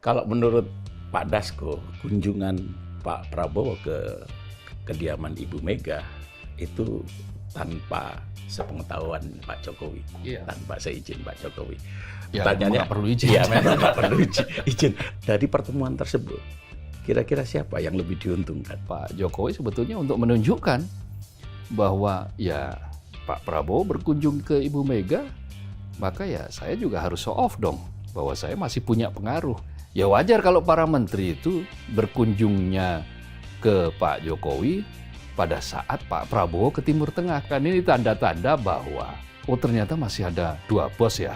Kalau menurut Pak Dasko, kunjungan Pak Prabowo ke kediaman Ibu Mega itu tanpa sepengetahuan Pak Jokowi, tanpa seizin Pak Jokowi. Ya, Tanyanya nggak perlu izin. Iya, memang nggak perlu izin. Dari pertemuan tersebut, kira-kira siapa yang lebih diuntungkan? Pak Jokowi sebetulnya untuk menunjukkan bahwa ya Pak Prabowo berkunjung ke Ibu Mega, maka ya saya juga harus show off dong, bahwa saya masih punya pengaruh. Ya wajar kalau para menteri itu berkunjungnya ke Pak Jokowi pada saat Pak Prabowo ke Timur Tengah. Kan ini tanda-tanda bahwa, oh ternyata masih ada dua bos ya.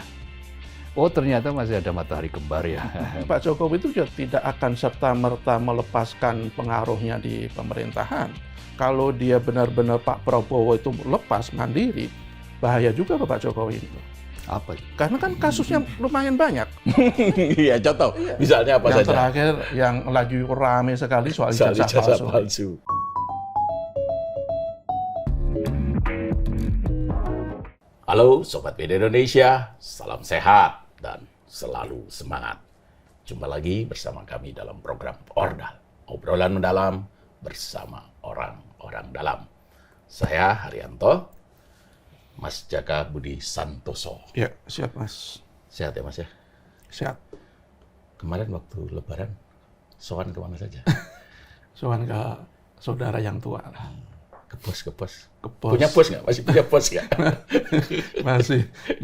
Oh ternyata masih ada matahari kembar ya. Pak Jokowi itu juga tidak akan serta-merta melepaskan pengaruhnya di pemerintahan. Kalau dia benar-benar Pak Prabowo itu lepas mandiri, bahaya juga Pak Jokowi itu. Apa? Karena kan kasusnya lumayan banyak. Iya, contoh. Misalnya apa Yang saja? terakhir yang lagi rame sekali soal Soal ijazah ijazah palsu. palsu. Halo Sobat Media Indonesia, salam sehat dan selalu semangat. Jumpa lagi bersama kami dalam program Ordal, obrolan mendalam bersama orang-orang dalam. Saya Haryanto, Mas Jaka Budi Santoso. Ya, siap Mas. Sehat ya Mas ya? Sehat. Kemarin waktu Lebaran, sowan kemana saja? Soal ke saudara yang tua. Ke bos. Ke bos. Punya bos nggak? Masih punya bos nggak?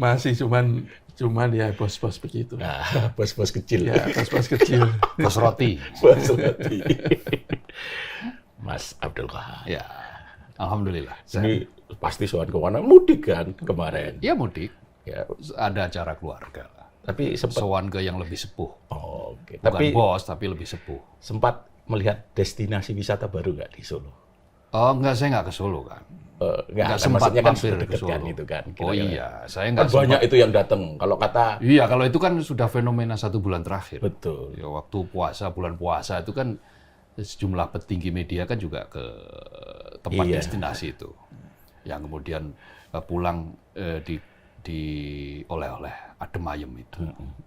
masih cuman ya bos-bos begitu. Nah, bos-bos kecil. Ya, bos-bos kecil. Bos roti. Bos roti. Mas Abdul Qahar. Ya, alhamdulillah. Ini pasti soal kemana? Mudik kan kemarin. Ya mudik, Ya, ada acara keluarga. tapi sempat. Sowan ke yang lebih sepuh. Oh, oke. Bukan Tapi bos, tapi lebih sepuh. sempat melihat destinasi wisata baru nggak di Solo? Oh enggak, saya nggak ke Solo kan. Nggak, sempat maksudnya kan mampir sudah ke dekat kan Solo. itu kan. Oh kira-kira. iya, saya Kan nggak banyak sempat. itu yang datang. Kalau kata Iya, kalau itu kan sudah fenomena 1 bulan terakhir. betul. Ya, waktu puasa, bulan puasa itu kan sejumlah petinggi media kan juga ke tempat Iya. destinasi itu. Yang kemudian pulang di oleh-oleh adem ayem itu.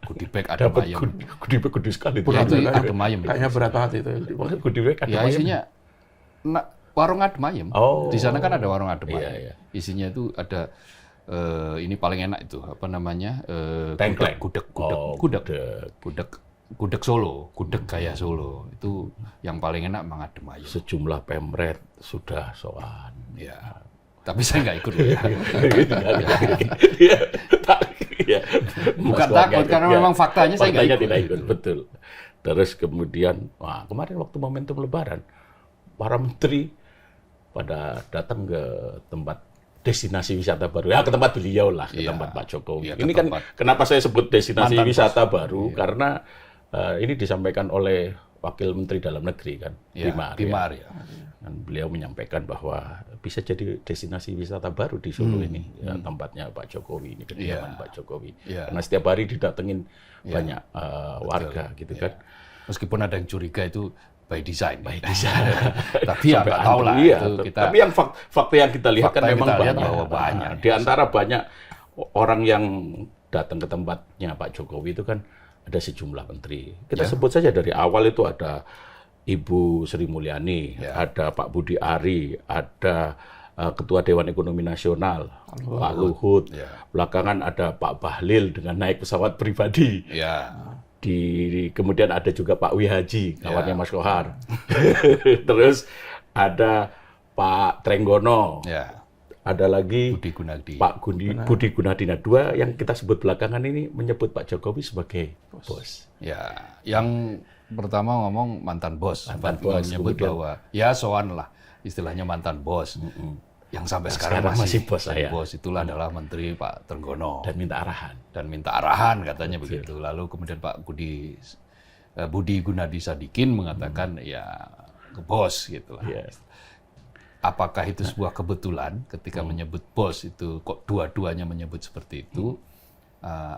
Goodie bag adem Dapat ayem. goodie bag gede sekali. Ya, itu Berat. adem ayem. Kayaknya berat banget itu. Goodie bag ada Ya ayam. isinya warung adem ayem. Oh. Di sana kan ada warung adem Iya, ayem. iya. Isinya itu ada ini paling enak itu apa namanya? Tengkleng. Gudeg Oh, gudeg Solo, gudeg gaya Solo. Itu yang paling enak memang adem ayem. Sejumlah pemret sudah sowan. Ya. Tapi saya nggak ikut ya. Iya, iya. Bukan Mas takut, keluarga karena ikut. memang faktanya saya nggak Faktanya ikut. tidak ikut, betul. Terus kemudian, wah kemarin waktu momentum Lebaran, para menteri pada datang ke tempat destinasi wisata baru. Ya ke tempat beliau lah, ke Iya. tempat Pak Jokowi. Iya, ke Ini kan tempat kenapa saya sebut destinasi mantan wisata bos. baru, karena ini disampaikan oleh Wakil Menteri Dalam Negeri kan, Ya, Bima Arya. Dan beliau menyampaikan bahwa bisa jadi destinasi wisata baru di Solo ini, ya, tempatnya Pak Jokowi ini, kediaman Iya. Pak Jokowi. Iya. Karena setiap hari didatengin banyak warga gitu kan. Meskipun ada yang curiga itu by design. By design. Tapi ya nggak tahu lah. Iya, Itu kita, tapi yang fakta yang kita lihat fakta kan yang memang kita lihat banyak. bahwa banyak. Di antara banyak orang yang datang ke tempatnya Pak Jokowi itu kan ada sejumlah menteri. Kita sebut saja dari awal itu ada Ibu Sri Mulyani, ada Pak Budi Ari, ada Ketua Dewan Ekonomi Nasional, Pak Luhut. Belakangan ada Pak Bahlil dengan naik pesawat pribadi. ya, Kemudian ada juga Pak Wihaji, kawannya Mas Kohar. Terus ada Pak Trenggono. ya, Ada lagi Budi Gunadi. Pak Budi Gunadi. Nah, dua yang kita sebut belakangan ini menyebut Pak Jokowi sebagai bos. Ya, yang pertama ngomong mantan bos. Mantan bos, menyebut kemudian bahwa ya sowan lah istilahnya mantan bos. Yang sampai sekarang sekarang masih bos jadi saya. Bos itulah adalah Menteri Pak Trenggono. Dan minta arahan. Dan minta arahan katanya begitu. Lalu kemudian Pak Budi Gunadi Sadikin mengatakan ya ke bos gitu lah. Iya. Apakah itu sebuah kebetulan ketika menyebut bos itu kok dua-duanya menyebut seperti itu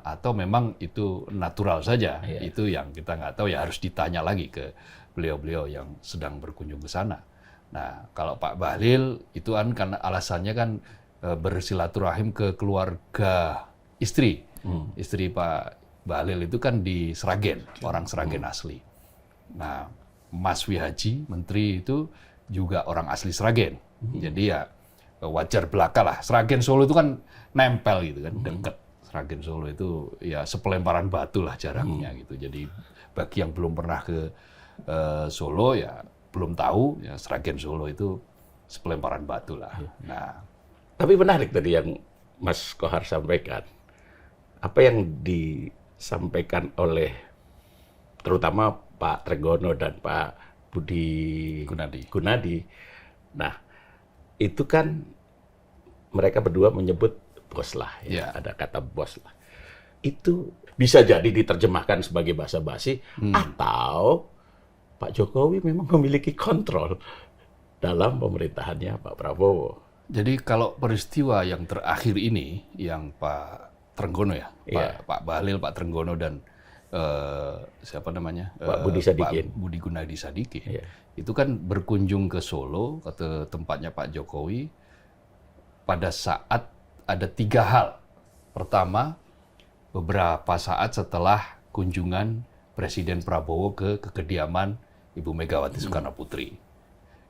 atau memang itu natural saja? Itu yang kita nggak tahu, ya harus ditanya lagi ke beliau-beliau yang sedang berkunjung ke sana. Nah, kalau Pak Bahlil itu kan karena alasannya kan bersilaturahim ke keluarga istri Pak Bahlil itu kan di Sragen, orang Sragen asli. Nah, Mas Wihaji, menteri itu juga orang asli Sragen. Jadi ya wajar belaka lah. Sragen Solo itu kan nempel gitu kan, dekat. Sragen Solo itu ya sepelemparan batu lah jaraknya gitu. Jadi bagi yang belum pernah ke Solo ya belum tahu ya Sragen Solo itu sepelemparan batu lah. Nah, Tapi menarik tadi yang Mas Kohar sampaikan. Apa yang disampaikan oleh terutama Pak Trenggono dan Pak Budi Gunadi. Nah, itu kan mereka berdua menyebut bos lah, ya. Ada kata bos lah. Itu bisa jadi diterjemahkan sebagai basa-basi atau Pak Jokowi memang memiliki kontrol dalam pemerintahannya Pak Prabowo. jadi kalau peristiwa yang terakhir ini, yang Pak Trenggono ya, Pak Bahlil, Pak Trenggono dan siapa namanya? Pak Budi Sadikin. Pak Budi Gunadi Sadikin. Iya. Itu kan berkunjung ke Solo, ke tempatnya Pak Jokowi, pada saat ada 3 hal. Pertama, beberapa saat setelah kunjungan Presiden Prabowo ke kediaman Ibu Megawati Soekarno Putri.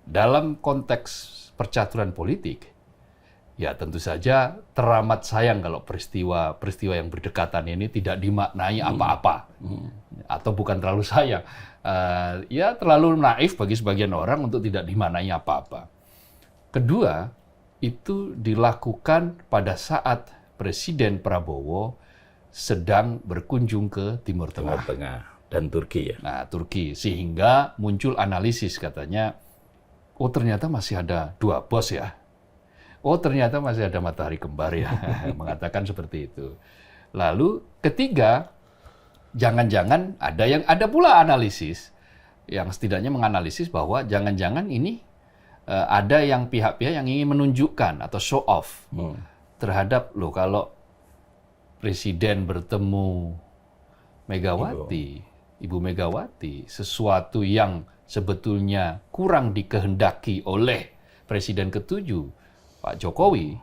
Dalam konteks percaturan politik, ya tentu saja teramat sayang kalau peristiwa yang berdekatan ini tidak dimaknai apa-apa. Atau bukan terlalu sayang, ya terlalu naif bagi sebagian orang untuk tidak dimaknai apa-apa. Kedua, itu dilakukan pada saat Presiden Prabowo sedang berkunjung ke Timur Tengah. Dan Turki ya. Nah, Turki. Sehingga muncul analisis katanya, oh ternyata masih ada 2 bos ya. Oh ternyata masih ada matahari kembar ya. Mengatakan seperti itu. Lalu ketiga, jangan-jangan ada pula analisis yang setidaknya menganalisis bahwa jangan-jangan ini ada yang pihak-pihak yang ingin menunjukkan atau show off terhadap loh kalau Presiden bertemu Ibu Megawati, sesuatu yang sebetulnya kurang dikehendaki oleh Presiden ke-7, Pak Jokowi,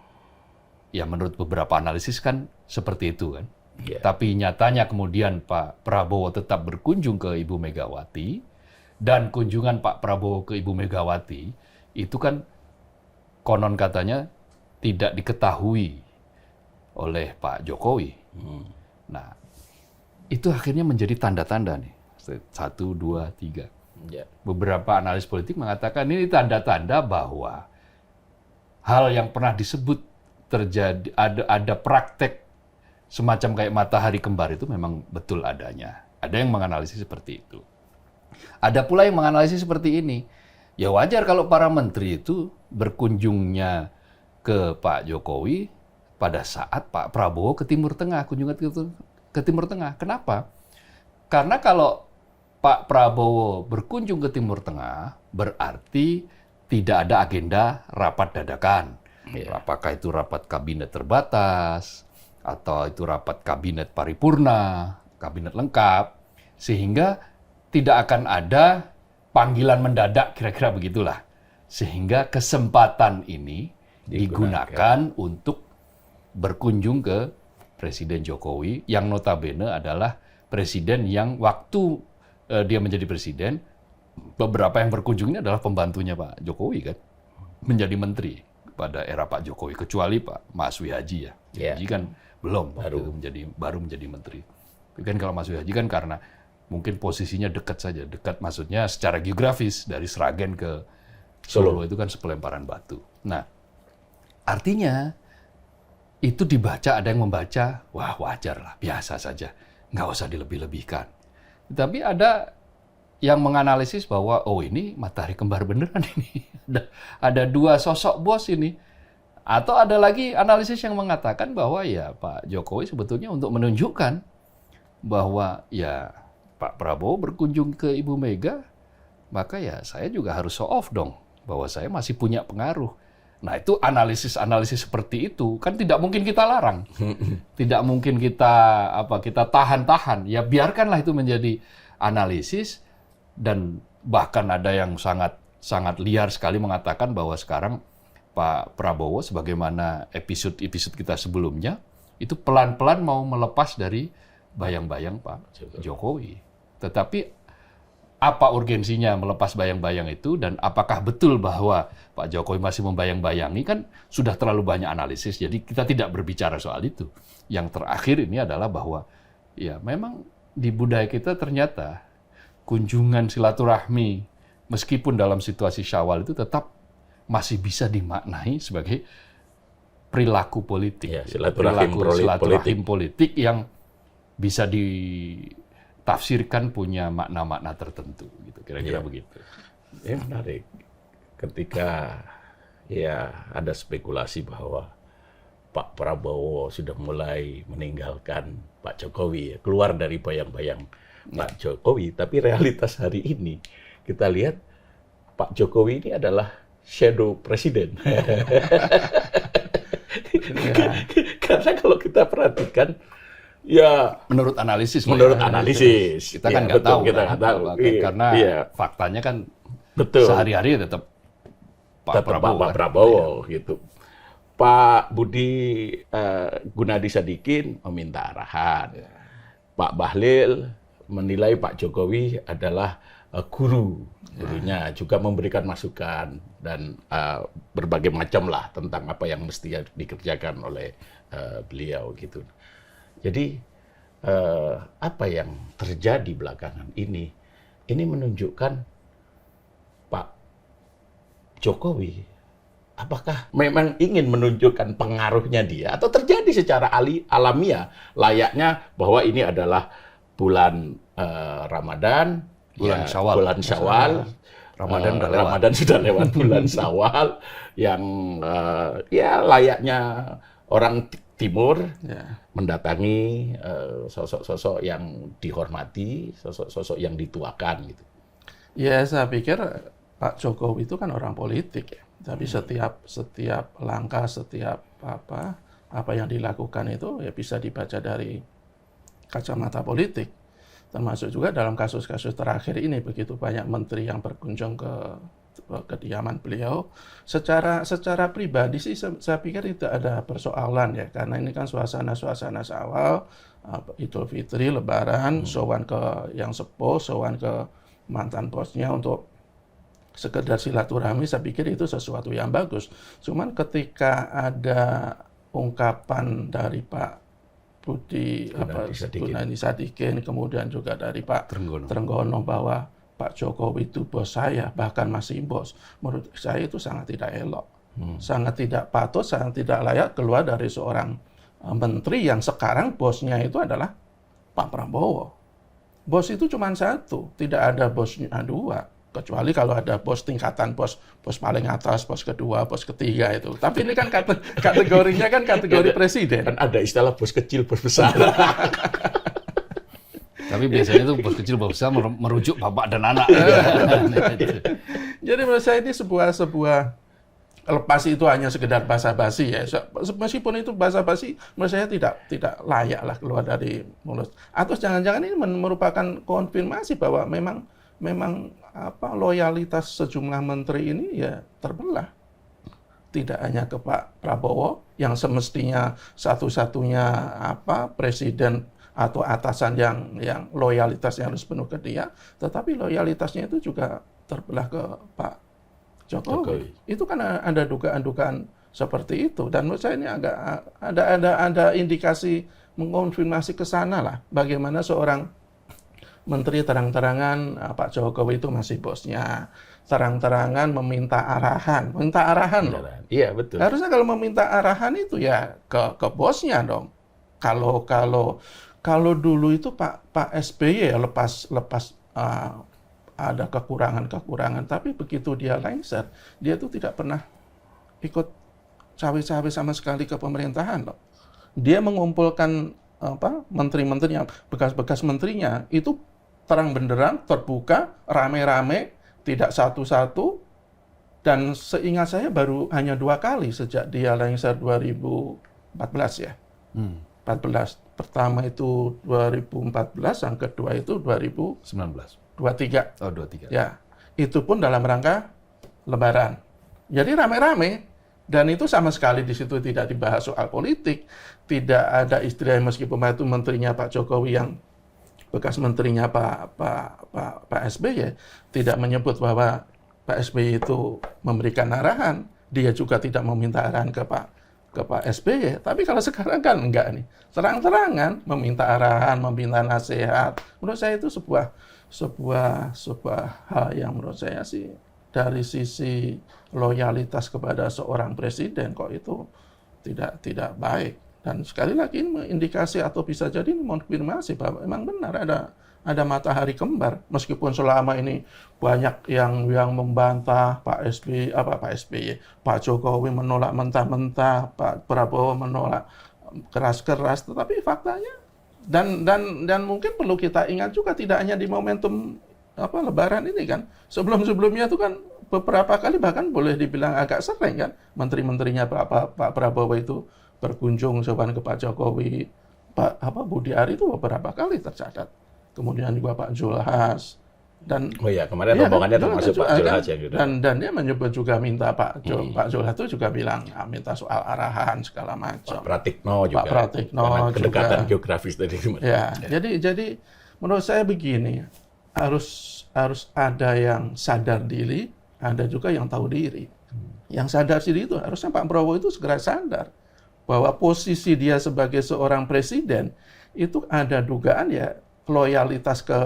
ya menurut beberapa analisis kan seperti itu kan. Yeah. Tapi nyatanya kemudian Pak Prabowo tetap berkunjung ke Ibu Megawati, dan kunjungan Pak Prabowo ke Ibu Megawati itu kan konon katanya tidak diketahui oleh Pak Jokowi. Nah, itu akhirnya menjadi tanda-tanda nih. 1, 2, 3. Yeah. Beberapa analis politik mengatakan ini tanda-tanda bahwa hal yang pernah disebut terjadi, ada praktek semacam kayak matahari kembar itu memang betul adanya. Ada yang menganalisis seperti itu. Ada pula yang menganalisis seperti ini. Ya wajar kalau para menteri itu berkunjungnya ke Pak Jokowi pada saat Pak Prabowo ke Timur Tengah, kunjungan ke Timur Tengah. Kenapa? Karena kalau Pak Prabowo berkunjung ke Timur Tengah, berarti tidak ada agenda rapat dadakan. Apakah itu rapat kabinet terbatas, atau itu rapat kabinet paripurna, kabinet lengkap, sehingga tidak akan ada panggilan mendadak, kira-kira begitulah. Sehingga kesempatan ini digunakan untuk berkunjung ke Presiden Jokowi, yang notabene adalah presiden yang waktu dia menjadi presiden, beberapa yang berkunjung ini adalah pembantunya Pak Jokowi kan, menjadi menteri pada era Pak Jokowi, kecuali Pak Mas Wihaji ya. Wihaji kan belum baru menjadi menteri. Tapi kan kalau Mas Wihaji kan karena mungkin posisinya dekat saja, dekat maksudnya secara geografis dari Sragen ke Solo itu kan sepelemparan batu. Nah, artinya itu dibaca, ada yang membaca, wah wajar lah, biasa saja, nggak usah dilebih-lebihkan. Tapi ada yang menganalisis bahwa oh ini matahari kembar beneran ini, ada 2 sosok bos ini. Atau ada lagi analisis yang mengatakan bahwa ya Pak Jokowi sebetulnya untuk menunjukkan bahwa ya Pak Prabowo berkunjung ke Ibu Mega, maka ya saya juga harus show off dong, bahwa saya masih punya pengaruh. Nah itu analisis seperti itu kan tidak mungkin kita larang, tidak mungkin kita tahan-tahan. Ya biarkanlah itu menjadi analisis, dan bahkan ada yang sangat liar sekali mengatakan bahwa sekarang Pak Prabowo, sebagaimana episode kita sebelumnya, itu pelan-pelan mau melepas dari bayang-bayang Pak Jokowi. Tetapi apa urgensinya melepas bayang-bayang itu dan apakah betul bahwa Pak Jokowi masih membayang-bayangi, kan sudah terlalu banyak analisis, jadi kita tidak berbicara soal itu. Yang terakhir ini adalah bahwa ya memang di budaya kita ternyata kunjungan silaturahmi meskipun dalam situasi Syawal itu tetap masih bisa dimaknai sebagai perilaku politik, ya, silaturahim politik yang bisa ditafsirkan punya makna-makna tertentu, gitu. Kira-kira begitu. Ya, menarik. Ketika ya ada spekulasi bahwa Pak Prabowo sudah mulai meninggalkan Pak Jokowi, ya, keluar dari bayang-bayang Pak Jokowi, tapi realitas hari ini kita lihat Pak Jokowi ini adalah shadow presiden. Karena kalau kita perhatikan, ya menurut analisis, kita kan nggak tahu, kita nggak tahu, karena faktanya kan sehari-hari tetap Pak Prabowo, gitu. Pak Budi Gunadi Sadikin meminta arahan, Pak Bahlil menilai Pak Jokowi adalah gurunya, juga memberikan masukan dan berbagai macam lah tentang apa yang mesti dikerjakan oleh beliau, gitu. Jadi apa yang terjadi belakangan ini menunjukkan Pak Jokowi apakah memang ingin menunjukkan pengaruhnya dia atau terjadi secara alamiah layaknya bahwa ini adalah bulan Ramadan, bulan Syawal. Ramadan sudah lewat, bulan Syawal yang ya layaknya orang Timur mendatangi sosok-sosok yang dihormati, sosok-sosok yang dituakan, gitu. Ya, saya pikir Pak Jokowi itu kan orang politik, ya. Tapi setiap langkah, setiap apa yang dilakukan itu ya bisa dibaca dari kacamata politik. Termasuk juga dalam kasus-kasus terakhir ini, begitu banyak menteri yang berkunjung ke kediaman beliau. Secara pribadi sih saya pikir tidak ada persoalan, ya, karena ini kan suasana Syawal, Idul Fitri, Lebaran, sowan ke yang sepuh, sowan ke mantan bosnya untuk sekedar silaturahmi. Saya pikir itu sesuatu yang bagus. Cuman ketika ada ungkapan dari Pak Budi Gunadi Sadikin, kemudian juga dari Pak Trenggono bahwa Pak Jokowi itu bos saya, bahkan masih bos. Menurut saya itu sangat tidak elok. Sangat tidak patut, sangat tidak layak keluar dari seorang menteri yang sekarang bosnya itu adalah Pak Prabowo. Bos itu cuma satu, tidak ada bosnya dua. Kecuali kalau ada bos tingkatan, bos paling atas, bos kedua, bos ketiga itu. Tapi ini kan kategorinya kan kategori presiden. Kan ada istilah bos kecil, bos besar. Tapi biasanya itu bos kecil, bos besar merujuk bapak dan anak. Jadi menurut saya ini sebuah lepas itu hanya sekedar basa-basi, ya. Meskipun itu basa-basi, menurut saya tidak layak lah keluar dari mulut. Atau jangan-jangan ini merupakan konfirmasi bahwa memang loyalitas sejumlah menteri ini ya terbelah. Tidak hanya ke Pak Prabowo yang semestinya satu-satunya presiden atau atasan yang loyalitasnya harus penuh ke dia, tetapi loyalitasnya itu juga terbelah ke Pak Jokowi. Itu kan ada dugaan-dugaan seperti itu, dan menurut saya ini agak ada indikasi mengonfirmasi ke sana lah, bagaimana seorang menteri terang-terangan Pak Jokowi itu masih bosnya, terang-terangan meminta arahan loh. Iya, betul. Harusnya kalau meminta arahan itu ya ke bosnya dong. Kalau dulu itu Pak SBY ya lepas ada kekurangan, tapi begitu dia lengser, dia itu tidak pernah ikut cawe-cawe sama sekali ke pemerintahan loh. Dia mengumpulkan menteri-menteri yang bekas-bekas menterinya itu terang benderang, terbuka, rame-rame, tidak satu-satu, dan seingat saya baru hanya 2 kali sejak dia lengser 2014 ya. 14. Pertama itu 2014, yang kedua itu 2019. 23. Oh, 23. Ya, itu pun dalam rangka Lebaran. Jadi rame-rame. Dan itu sama sekali di situ tidak dibahas soal politik, tidak ada istilah meskipun itu menterinya Pak Jokowi yang bekas menterinya Pak SBY tidak menyebut bahwa Pak SBY itu memberikan arahan, dia juga tidak meminta arahan ke Pak SBY. Tapi kalau sekarang kan enggak nih, terang-terangan meminta arahan, meminta nasihat. Menurut saya itu sebuah hal yang menurut saya sih dari sisi loyalitas kepada seorang presiden kok itu tidak baik. Dan sekali lagi ini mengindikasi atau bisa jadi mengonfirmasi bahwa memang benar ada matahari kembar, meskipun selama ini banyak yang membantah Pak Jokowi menolak mentah-mentah, Pak Prabowo menolak keras-keras, tetapi faktanya dan mungkin perlu kita ingat juga tidak hanya di momentum Lebaran ini kan, sebelumnya itu kan beberapa kali bahkan boleh dibilang agak sering kan menteri-menterinya Pak Prabowo itu berkunjung sopan ke Pak Jokowi, Budi Ari itu beberapa kali tercatat. Kemudian juga Pak Julhas dan kemarin rombongannya termasuk Pak Julhas ya gitu. Dan dia menyebut juga minta Pak Julhas itu juga bilang minta soal arahan segala macam. Pak Pratikno juga. Kedekatan geografis tadi. Ya, jadi menurut saya begini, harus ada yang sadar diri, ada juga yang tahu diri. Yang sadar diri itu harusnya Pak Prabowo itu segera sadar bahwa posisi dia sebagai seorang presiden itu ada dugaan ya loyalitas ke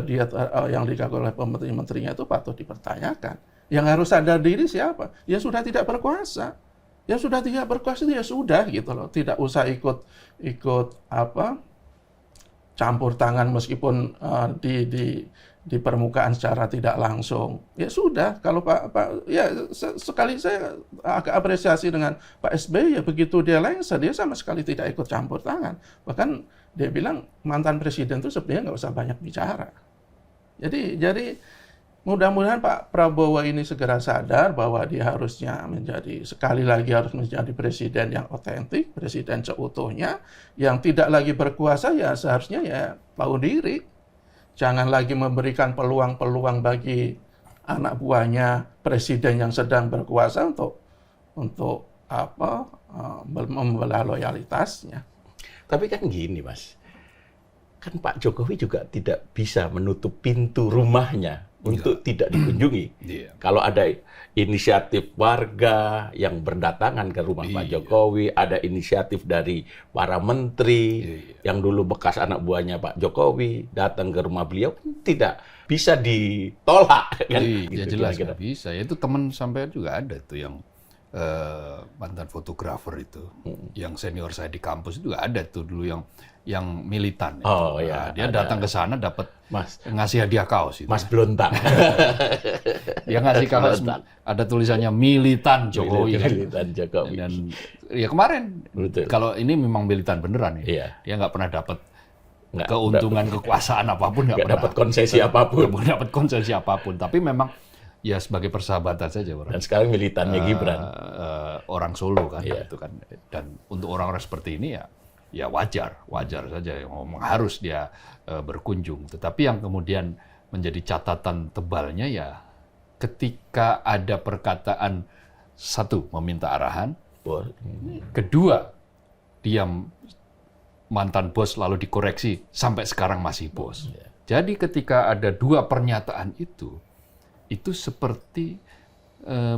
dia yang dilakukan oleh menteri-menterinya itu patut dipertanyakan. Yang harus sadar diri siapa? Ya sudah tidak berkuasa. Ya sudah tidak berkuasa ya sudah gitu loh. Tidak usah ikut campur tangan meskipun di permukaan secara tidak langsung. Ya sudah, kalau sekali saya agak apresiasi dengan Pak SBY ya begitu dia lengser, dia sama sekali tidak ikut campur tangan. Bahkan dia bilang mantan presiden itu sebenarnya nggak usah banyak bicara. Jadi mudah-mudahan Pak Prabowo ini segera sadar bahwa dia harusnya sekali lagi harus menjadi presiden yang otentik, presiden seutuhnya, yang tidak lagi berkuasa ya seharusnya ya tahu diri. Jangan lagi memberikan peluang-peluang bagi anak buahnya presiden yang sedang berkuasa untuk membelah loyalitasnya. Tapi kan gini, Mas. Kan Pak Jokowi juga tidak bisa menutup pintu rumahnya untuk tidak dikunjungi. Kalau ada inisiatif warga yang berdatangan ke rumah Pak Jokowi, ada inisiatif dari para menteri yang dulu bekas anak buahnya Pak Jokowi datang ke rumah beliau, tidak bisa ditolak kan? Ya jelas nggak bisa. Itu teman sampai juga ada tuh yang mantan fotografer itu, yang senior saya di kampus itu juga ada tuh dulu yang militan. Dia datang ke sana dapat ngasih hadiah kaos itu. Mas Blontang. Dia ngasih kaos ada tulisannya militan Jokowi. Militan Jokowi. Dan ya kemarin kalau ini memang militan beneran ya. Dia nggak pernah dapat keuntungan kekuasaan apapun, nggak dapat konsesi apapun. Nggak dapat konsesi apapun. Tapi memang ya sebagai persahabatan saja orang. Dan sekarang militannya Gibran. Orang Solo kan, itu kan. Dan untuk orang-orang seperti ini ya wajar saja. Memang harus dia berkunjung. Tetapi yang kemudian menjadi catatan tebalnya ya ketika ada perkataan satu meminta arahan, kedua dia mantan bos lalu dikoreksi sampai sekarang masih bos. Jadi ketika ada dua pernyataan itu seperti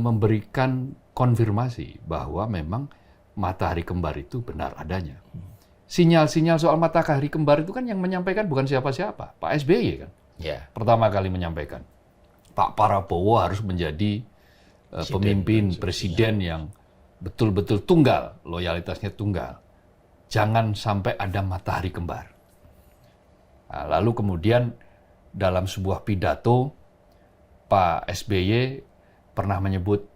memberikan konfirmasi bahwa memang matahari kembar itu benar adanya. Sinyal-sinyal soal matahari kembar itu kan yang menyampaikan bukan siapa-siapa, Pak SBY kan. Pertama kali menyampaikan. Pak Prabowo harus menjadi pemimpin presiden yang betul-betul tunggal, loyalitasnya tunggal. Jangan sampai ada matahari kembar. Nah, lalu kemudian dalam sebuah pidato Pak SBY pernah menyebut,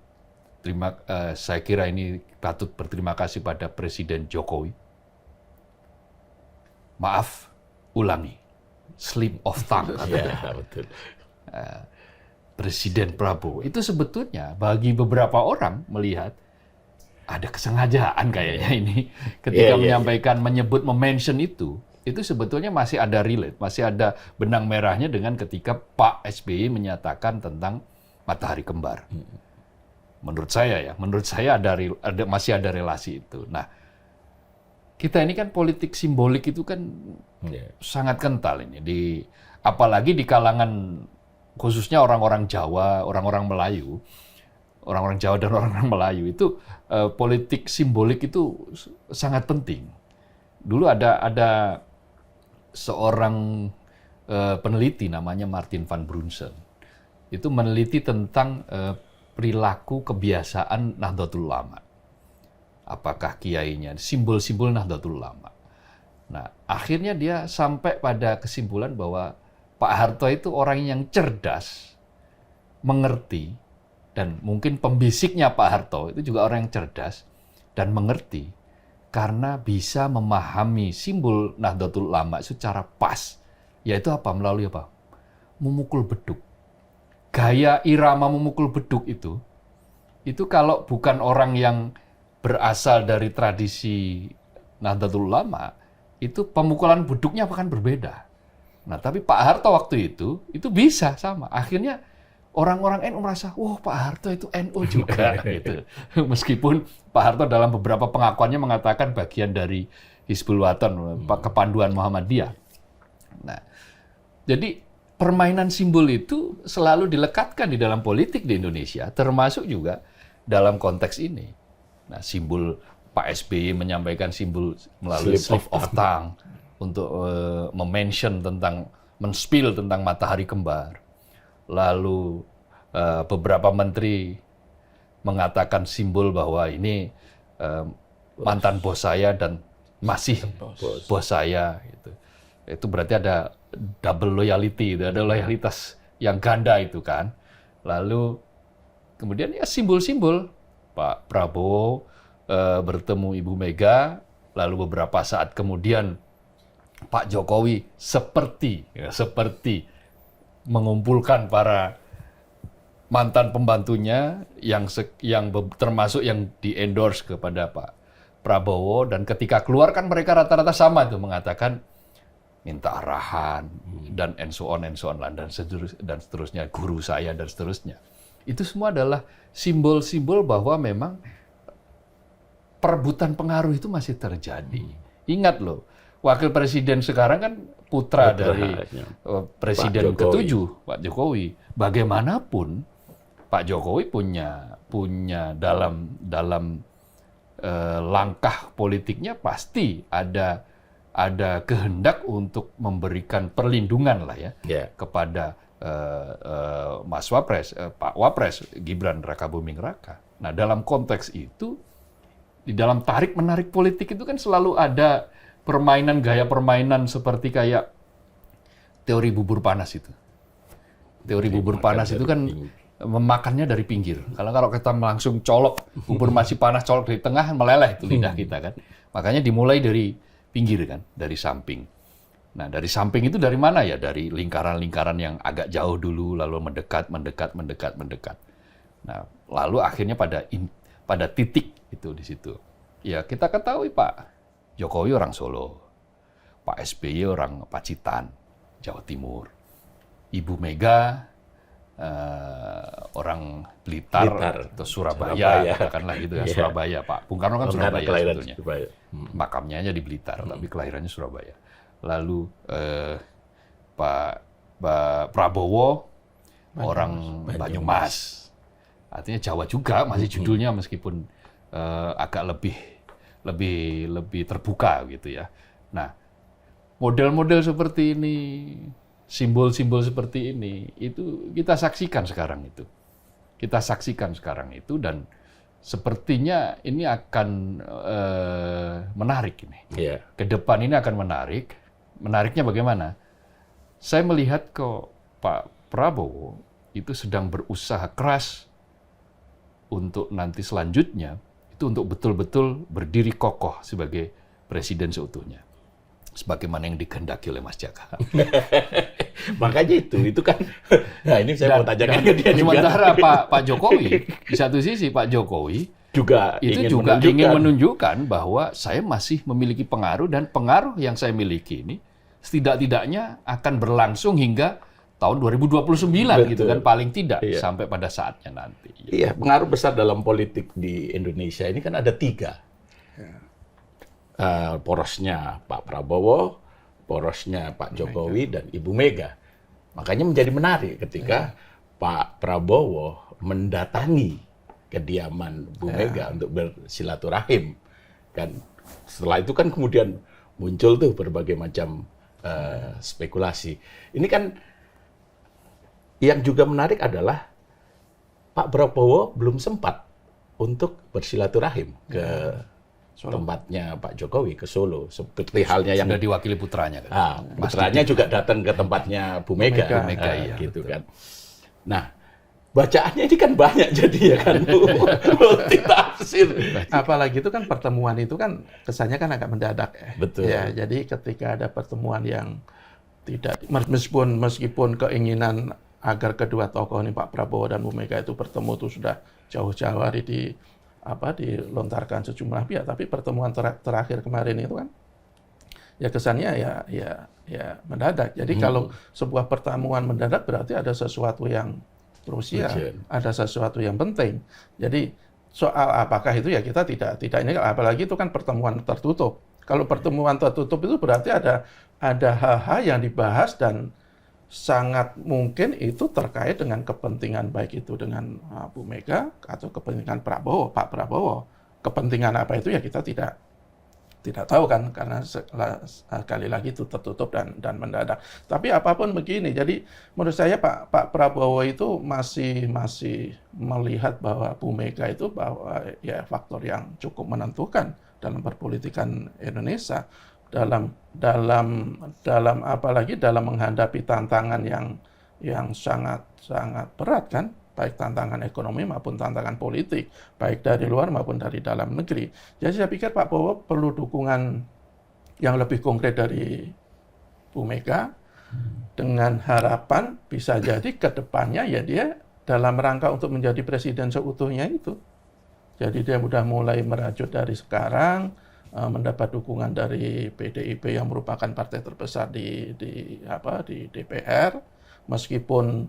saya kira ini patut berterima kasih pada Presiden Jokowi. Maaf, ulangi, slip of tongue. Betul. Presiden Prabowo itu sebetulnya bagi beberapa orang melihat ada kesengajaan kayaknya ini ketika menyampaikan, menyebut, mention itu sebetulnya masih ada relate, masih ada benang merahnya dengan ketika Pak SBY menyatakan tentang matahari kembar. Menurut saya masih ada relasi itu. Nah, kita ini kan politik simbolik itu kan sangat kental ini, apalagi di kalangan khususnya orang-orang Jawa, orang-orang Jawa dan orang-orang Melayu itu politik simbolik itu sangat penting. Dulu ada seorang peneliti namanya Martin van Brunsen, itu meneliti tentang perilaku kebiasaan Nahdlatul Ulama. Apakah kiainya, simbol-simbol Nahdlatul Ulama. Nah, akhirnya dia sampai pada kesimpulan bahwa Pak Harto itu orang yang cerdas, mengerti, dan mungkin pembisiknya Pak Harto itu juga orang yang cerdas dan mengerti karena bisa memahami simbol Nahdlatul Ulama secara pas. Yaitu apa? Melalui apa? Memukul beduk. Gaya irama memukul beduk itu kalau bukan orang yang berasal dari tradisi Nahdlatul Ulama, itu pemukulan beduknya akan berbeda. Nah, tapi Pak Harto waktu itu bisa sama. Akhirnya orang-orang NU merasa, wah Pak Harto itu NU juga. Gitu. Meskipun Pak Harto dalam beberapa pengakuannya mengatakan bagian dari Hizbul Wathan, kepanduan Muhammadiyah. Nah, jadi permainan simbol itu selalu dilekatkan di dalam politik di Indonesia, termasuk juga dalam konteks ini. Nah, simbol Pak SBY menyampaikan simbol melalui slip of tongue untuk mention tentang, men-spill tentang matahari kembar. Lalu beberapa menteri mengatakan simbol bahwa ini mantan bos saya dan masih bos saya. Gitu. Itu berarti ada double loyalty, ada loyalitas yang ganda itu kan. Lalu kemudian ya simbol-simbol Pak Prabowo bertemu Ibu Mega, lalu beberapa saat kemudian Pak Jokowi seperti mengumpulkan para mantan pembantunya yang termasuk yang di-endorse kepada Pak Prabowo, dan ketika keluar kan mereka rata-rata sama itu mengatakan minta arahan dan and so on dan seterusnya, guru saya dan seterusnya. Itu semua adalah simbol-simbol bahwa memang perebutan pengaruh itu masih terjadi. Ingat loh, wakil presiden sekarang kan putra dari presiden ke-7, Pak Jokowi. Bagaimanapun Pak Jokowi punya dalam langkah politiknya pasti ada kehendak untuk memberikan perlindungan lah ya kepada Mas Wapres, Pak Wapres Gibran Rakabuming Raka. Nah, dalam konteks itu, di dalam tarik-menarik politik itu kan selalu ada gaya permainan seperti kayak teori bubur panas itu. Teori bubur panas itu kan memakannya dari pinggir. Kalau kita langsung colok, bubur masih panas, colok dari tengah, meleleh itu lidah kita kan. Makanya dimulai dari pinggir kan, dari samping. Nah, dari samping itu dari mana ya? Dari lingkaran-lingkaran yang agak jauh dulu, lalu mendekat. Nah, lalu akhirnya pada titik itu di situ. Ya, kita ketahui Pak Jokowi orang Solo, Pak SBY orang Pacitan, Jawa Timur, Ibu Mega orang Blitar atau Surabaya, katakanlah gitu ya, Surabaya Pak. Bung Karno kan Surabaya sebetulnya. Makamnya aja di Blitar, tapi kelahirannya Surabaya. Lalu Pak Prabowo orang Banyumas. Artinya Jawa juga masih judulnya meskipun agak lebih terbuka gitu ya. Nah, model-model seperti ini, simbol-simbol seperti ini, itu kita saksikan sekarang itu, dan sepertinya ini akan menarik ini. Ke depan ini akan menarik. Menariknya bagaimana? Saya melihat kok Pak Prabowo itu sedang berusaha keras untuk nanti selanjutnya itu untuk betul-betul berdiri kokoh sebagai presiden seutuhnya, sebagaimana yang dikehendaki oleh Mas Jaka. Makanya itu kan. Nah, ini saya mau tanyakan ke dia juga. Sementara Pak Jokowi, di satu sisi Pak Jokowi juga ingin menunjukkan bahwa saya masih memiliki pengaruh, dan pengaruh yang saya miliki ini setidak-tidaknya akan berlangsung hingga tahun 2029 gitu Betul. kan paling tidak Iya. sampai pada saatnya nanti. Iya, pengaruh besar dalam politik di Indonesia ini kan ada 3. Porosnya Pak Prabowo, porosnya Pak Jokowi, dan Ibu Mega. Makanya menjadi menarik ketika Pak Prabowo mendatangi kediaman Bu Mega untuk bersilaturahim. Kan setelah itu kan kemudian muncul tuh berbagai macam spekulasi. Ini kan yang juga menarik adalah Pak Prabowo belum sempat untuk bersilaturahim ke tempatnya Pak Jokowi, ke Solo. Seperti halnya yang Sudah diwakili putranya kan. putranya juga datang ke tempatnya Bu Mega, Bu Mega, iya, gitu kan. Nah, bacaannya ini kan banyak jadi ya kan, multitafsir. Apalagi itu kan pertemuan itu kan kesannya kan agak mendadak ya. Betul. Ya, jadi ketika ada pertemuan yang tidak meskipun keinginan agar kedua tokoh ini Pak Prabowo dan Bu Mega itu bertemu itu sudah jauh-jauh hari dilontarkan sejumlah pihak, tapi pertemuan terakhir kemarin itu kan ya kesannya ya mendadak. Jadi kalau sebuah pertemuan mendadak berarti ada sesuatu yang krusial, ada sesuatu yang penting. Jadi soal apakah itu ya kita tidak ini, apalagi itu kan pertemuan tertutup. Kalau pertemuan tertutup itu berarti ada hal-hal yang dibahas dan sangat mungkin itu terkait dengan kepentingan baik itu dengan Bu Mega atau kepentingan Pak Prabowo. Kepentingan apa itu ya kita tidak tahu kan, karena sekali lagi itu tertutup dan mendadak. Tapi apapun begini, jadi menurut saya Pak Prabowo itu masih melihat bahwa Bu Mega itu bahwa ya faktor yang cukup menentukan dalam perpolitikan Indonesia, dalam apalagi dalam menghadapi tantangan yang sangat berat kan, baik tantangan ekonomi maupun tantangan politik, baik dari luar maupun dari dalam negeri. Jadi saya pikir Pak Prabowo perlu dukungan yang lebih konkret dari Bu Mega, dengan harapan bisa jadi ke depannya ya dia dalam rangka untuk menjadi presiden seutuhnya itu. Jadi dia sudah mulai merajut dari sekarang, mendapat dukungan dari PDIP yang merupakan partai terbesar di DPR, meskipun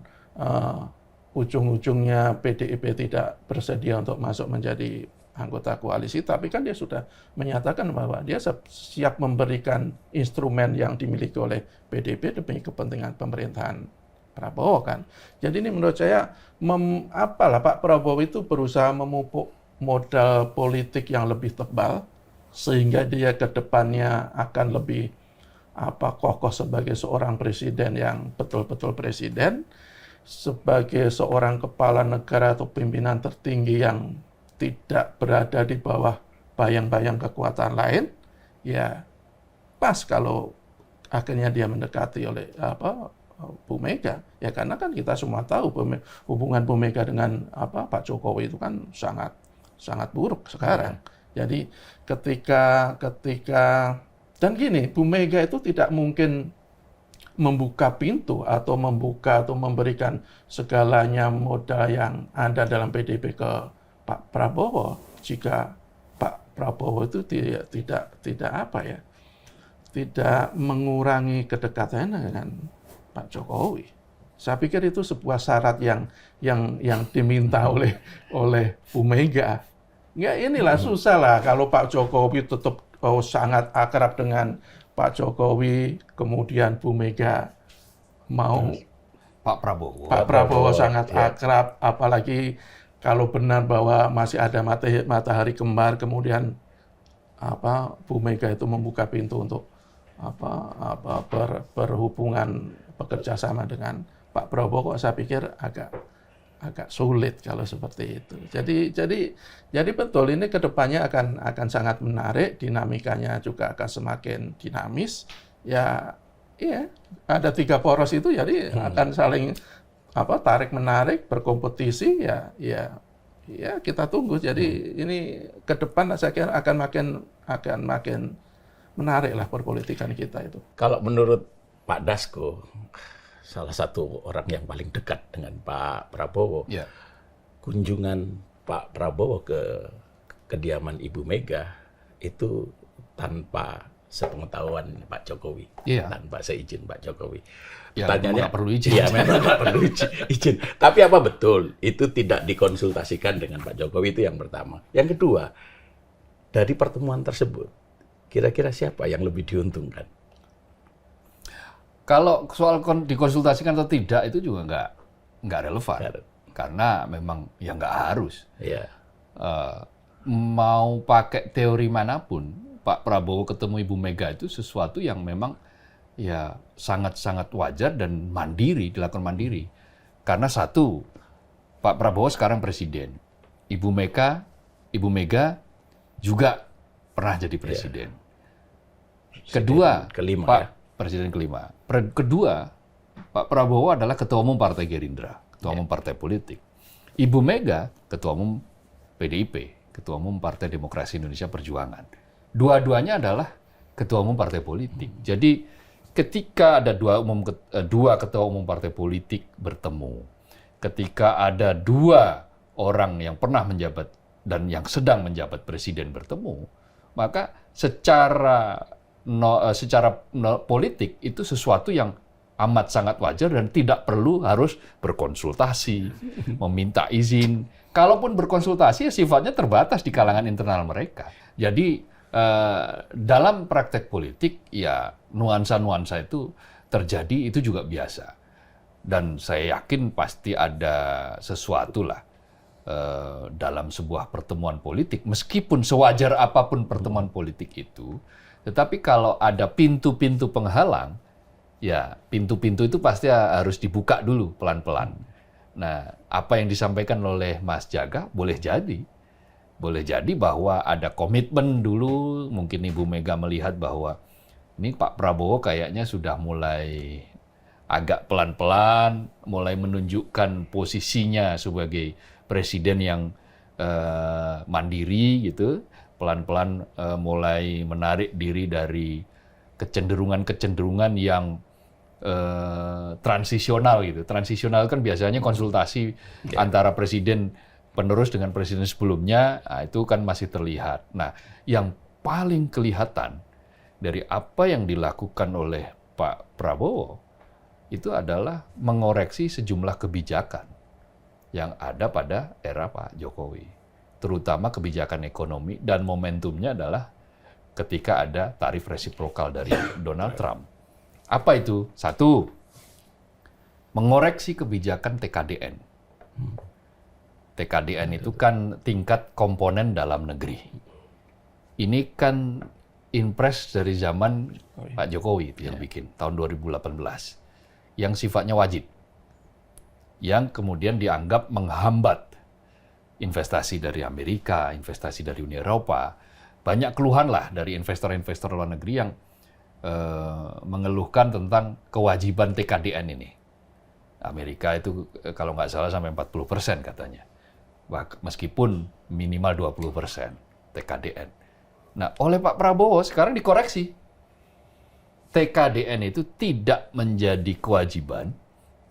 ujung-ujungnya PDIP tidak bersedia untuk masuk menjadi anggota koalisi, tapi kan dia sudah menyatakan bahwa dia siap memberikan instrumen yang dimiliki oleh PDIP demi kepentingan pemerintahan Prabowo kan. Jadi ini menurut saya Pak Prabowo itu berusaha memupuk modal politik yang lebih tebal, sehingga dia ke depannya akan lebih kokoh sebagai seorang presiden yang betul-betul presiden, sebagai seorang kepala negara atau pimpinan tertinggi yang tidak berada di bawah bayang-bayang kekuatan lain, ya pas kalau akhirnya dia mendekati oleh Bu Mega, ya karena kan kita semua tahu hubungan Bu Mega dengan Pak Jokowi itu kan sangat buruk sekarang. Jadi ketika dan gini, Bu Mega itu tidak mungkin membuka pintu atau memberikan segalanya modal yang ada dalam PDIP ke Pak Prabowo jika Pak Prabowo itu tidak mengurangi kedekatannya dengan Pak Jokowi. Saya pikir itu sebuah syarat yang diminta oleh Bu Mega. Ya inilah susah lah kalau Pak Jokowi tetap sangat akrab dengan Pak Jokowi, kemudian Bu Mega mau Pak Prabowo sangat akrab, apalagi kalau benar bahwa masih ada matahari kembar, kemudian Bu Mega itu membuka pintu untuk berhubungan bekerja sama dengan Pak Prabowo, saya pikir agak sulit kalau seperti itu. Jadi betul ini kedepannya akan sangat menarik, dinamikanya juga akan semakin dinamis. Ya, iya, ada 3 poros itu, jadi akan saling tarik menarik, berkompetisi. Ya kita tunggu. Jadi ini ke depan saya kira akan makin menarik lah perpolitikan kita itu. Kalau menurut Pak Dasko, salah satu orang yang paling dekat dengan Pak Prabowo, kunjungan Pak Prabowo ke kediaman Ibu Mega itu tanpa sepengetahuan Pak Jokowi, Iya. tanpa seizin Pak Jokowi. Ya, Pertanyaannya, nggak perlu izin. Iya, memang nggak perlu izin. Tapi apa betul itu tidak dikonsultasikan dengan Pak Jokowi? Itu yang pertama. Yang kedua, dari pertemuan tersebut, kira-kira siapa yang lebih diuntungkan? Kalau soal dikonsultasikan atau tidak itu juga nggak relevan. Nggak. Karena memang ya nggak harus. Iya. Mau pakai teori manapun, Pak Prabowo ketemu Ibu Mega itu sesuatu yang memang ya sangat-sangat wajar dan dilakukan mandiri. Karena satu, Pak Prabowo sekarang presiden. Ibu Mega juga pernah jadi presiden. Kedua, kelima, Pak ya. Presiden kelima. Kedua, Pak Prabowo adalah ketua umum Partai Gerindra, ketua umum partai politik. Ibu Mega, ketua umum PDIP, ketua umum Partai Demokrasi Indonesia Perjuangan. Dua-duanya adalah ketua umum partai politik. Jadi ketika ada dua ketua umum partai politik bertemu, ketika ada dua orang yang pernah menjabat dan yang sedang menjabat presiden bertemu, maka secara politik itu sesuatu yang amat sangat wajar dan tidak perlu harus berkonsultasi, meminta izin. Kalaupun berkonsultasi, sifatnya terbatas di kalangan internal mereka. Jadi dalam praktek politik, ya nuansa-nuansa itu terjadi, itu juga biasa. Dan saya yakin pasti ada sesuatu lah dalam sebuah pertemuan politik, meskipun sewajar apapun pertemuan politik itu, tetapi kalau ada pintu-pintu penghalang, ya pintu-pintu itu pasti harus dibuka dulu pelan-pelan. Nah, apa yang disampaikan oleh Mas Jaga boleh jadi bahwa ada komitmen dulu, mungkin Ibu Mega melihat bahwa ini Pak Prabowo kayaknya sudah mulai agak pelan-pelan, mulai menunjukkan posisinya sebagai presiden yang mandiri gitu, pelan-pelan mulai menarik diri dari kecenderungan-kecenderungan yang transisional gitu. Transisional kan biasanya konsultasi antara presiden penerus dengan presiden sebelumnya, nah, itu kan masih terlihat. Nah, yang paling kelihatan dari apa yang dilakukan oleh Pak Prabowo itu adalah mengoreksi sejumlah kebijakan yang ada pada era Pak Jokowi, terutama kebijakan ekonomi, dan momentumnya adalah ketika ada tarif resiprokal dari Donald Trump. Apa itu? Satu, mengoreksi kebijakan TKDN. TKDN itu kan tingkat komponen dalam negeri. Ini kan impres dari zaman Pak Jokowi itu yang bikin, tahun 2018. Yang sifatnya wajib. Yang kemudian dianggap menghambat investasi dari Amerika, investasi dari Uni Eropa. Banyak keluhan lah dari investor-investor luar negeri yang mengeluhkan tentang kewajiban TKDN ini. Amerika itu kalau nggak salah sampai 40% katanya. Meskipun minimal 20% TKDN. Nah, oleh Pak Prabowo sekarang dikoreksi. TKDN itu tidak menjadi kewajiban,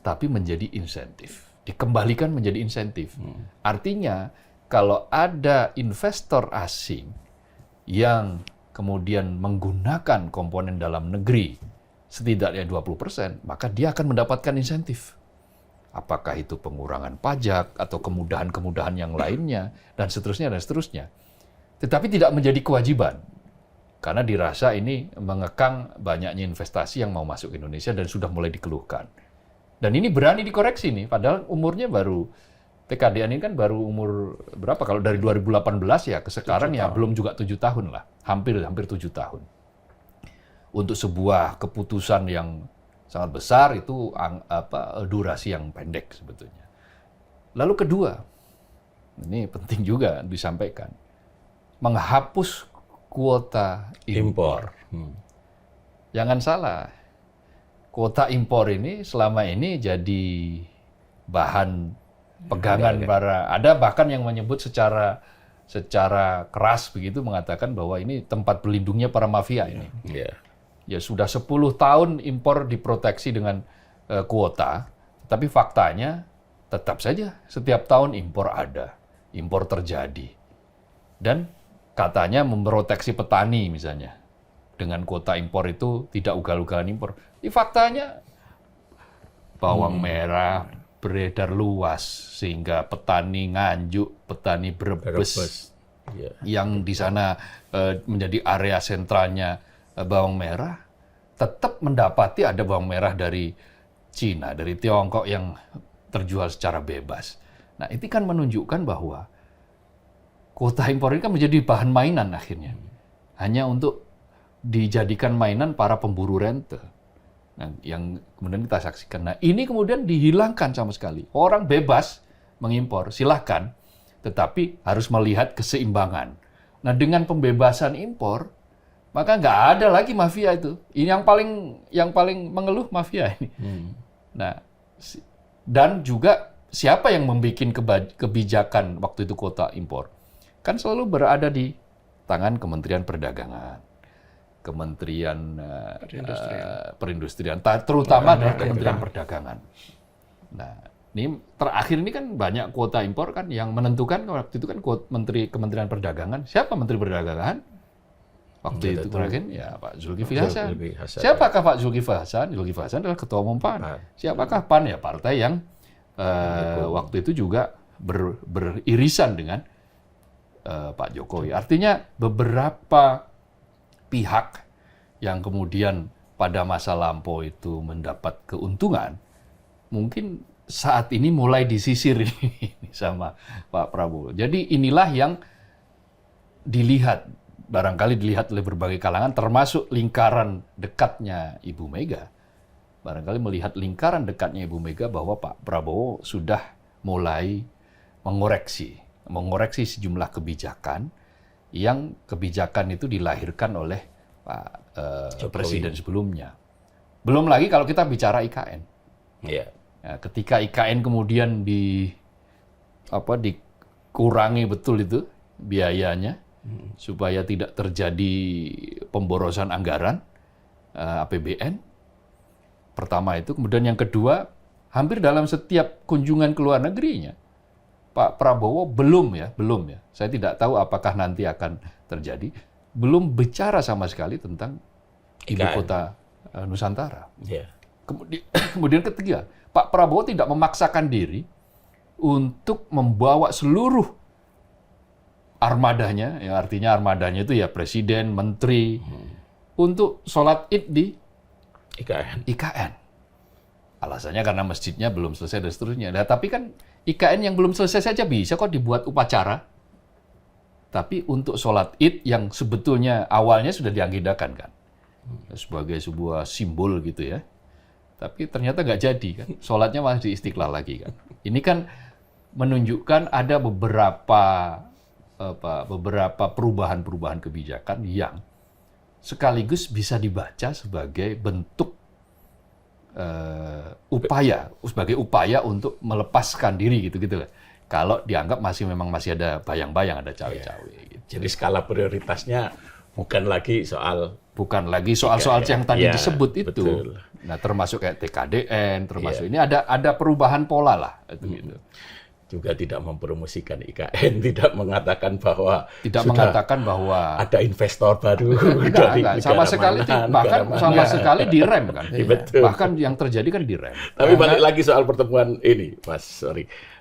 tapi menjadi insentif. Dikembalikan menjadi insentif. Artinya, kalau ada investor asing yang kemudian menggunakan komponen dalam negeri setidaknya 20%, maka dia akan mendapatkan insentif. Apakah itu pengurangan pajak atau kemudahan-kemudahan yang lainnya, dan seterusnya, dan seterusnya. Tetapi tidak menjadi kewajiban. Karena dirasa ini mengekang banyaknya investasi yang mau masuk ke Indonesia dan sudah mulai dikeluhkan. Dan ini berani dikoreksi nih, padahal umurnya baru, TKDN ini kan baru umur berapa? Kalau dari 2018 ya ke sekarang ya belum juga 7 tahun lah. Hampir 7 tahun. Untuk sebuah keputusan yang sangat besar itu durasi yang pendek sebetulnya. Lalu kedua, ini penting juga disampaikan, menghapus kuota impor. Jangan salah, kuota impor ini selama ini jadi bahan pegangan ada bahkan yang menyebut secara keras begitu, mengatakan bahwa ini tempat berlindungnya para mafia ini. Ya sudah 10 tahun impor diproteksi dengan kuota, tapi faktanya tetap saja setiap tahun impor ada, impor terjadi. Dan katanya memproteksi petani misalnya. dengan kuota impor itu tidak ugal-ugalan impor. Di faktanya bawang merah beredar luas sehingga petani Nganjuk, petani Brebes yang di sana menjadi area sentralnya bawang merah tetap mendapati ada bawang merah dari Cina, dari Tiongkok yang terjual secara bebas. Nah, ini kan menunjukkan bahwa kuota impor ini kan menjadi bahan mainan akhirnya. Hanya untuk dijadikan mainan para pemburu rente. Nah, yang kemudian kita saksikan. Nah, ini kemudian dihilangkan sama sekali. Orang bebas mengimpor, silahkan. Tetapi harus melihat keseimbangan. Nah, dengan pembebasan impor, maka nggak ada lagi mafia itu. Ini yang paling mengeluh mafia ini. Nah, dan juga siapa yang membuat kebijakan waktu itu kuota impor? Kan selalu berada di tangan Kementerian Perdagangan, Kementerian Perindustrian, terutama adalah Kementerian Perdagangan. Nah, ini terakhir ini kan banyak kuota impor kan yang menentukan waktu itu kan Kementerian Perdagangan. Siapa Menteri Perdagangan? Waktu itu terakhir ya Pak Zulkifli Hasan. Siapakah Pak Zulkifli Hasan? Zulkifli Hasan adalah Ketua Umum PAN. Siapakah PAN? Ya partai yang waktu itu juga beririsan dengan Pak Jokowi. Artinya beberapa pihak yang kemudian pada masa lampau itu mendapat keuntungan, mungkin saat ini mulai disisir sama Pak Prabowo. Jadi inilah yang barangkali dilihat oleh berbagai kalangan, termasuk lingkaran dekatnya Ibu Mega. Barangkali melihat lingkaran dekatnya Ibu Mega bahwa Pak Prabowo sudah mulai mengoreksi sejumlah kebijakan yang kebijakan itu dilahirkan oleh Pak Presiden sebelumnya. Belum lagi kalau kita bicara IKN. Yeah. Ya, ketika IKN kemudian dikurangi betul itu biayanya supaya tidak terjadi pemborosan anggaran APBN. Pertama itu, kemudian yang kedua, hampir dalam setiap kunjungan ke luar negerinya Pak Prabowo belum ya. Saya tidak tahu apakah nanti akan terjadi. Belum bicara sama sekali tentang ibu kota Nusantara. Yeah. Kemudian ketiga, Pak Prabowo tidak memaksakan diri untuk membawa seluruh armadanya, yang artinya armadanya itu ya presiden, menteri, untuk sholat Id di IKN. Alasannya karena masjidnya belum selesai dan seterusnya. Nah, tapi kan IKN yang belum selesai saja bisa kok dibuat upacara. Tapi untuk sholat Id yang sebetulnya awalnya sudah diagendakan kan, sebagai sebuah simbol gitu ya. Tapi ternyata nggak jadi kan, sholatnya malah di Istiqlal lagi kan. Ini kan menunjukkan ada beberapa perubahan-perubahan kebijakan yang sekaligus bisa dibaca sebagai bentuk sebagai upaya untuk melepaskan diri gitu-gitu lah. Kalau dianggap memang masih ada bayang-bayang, ada cawe-cawe. Ya. Gitu. Jadi skala prioritasnya bukan lagi soal yang tadi disebut itu. Betul. Nah, termasuk kayak TKDN, termasuk ini ada perubahan pola lah itu gitu. Juga tidak mempromosikan IKN, tidak mengatakan bahwa ada investor baru dari sama sekali sekali direm kan. Betul. Bahkan yang terjadi kan direm. Tapi balik lagi soal pertemuan ini,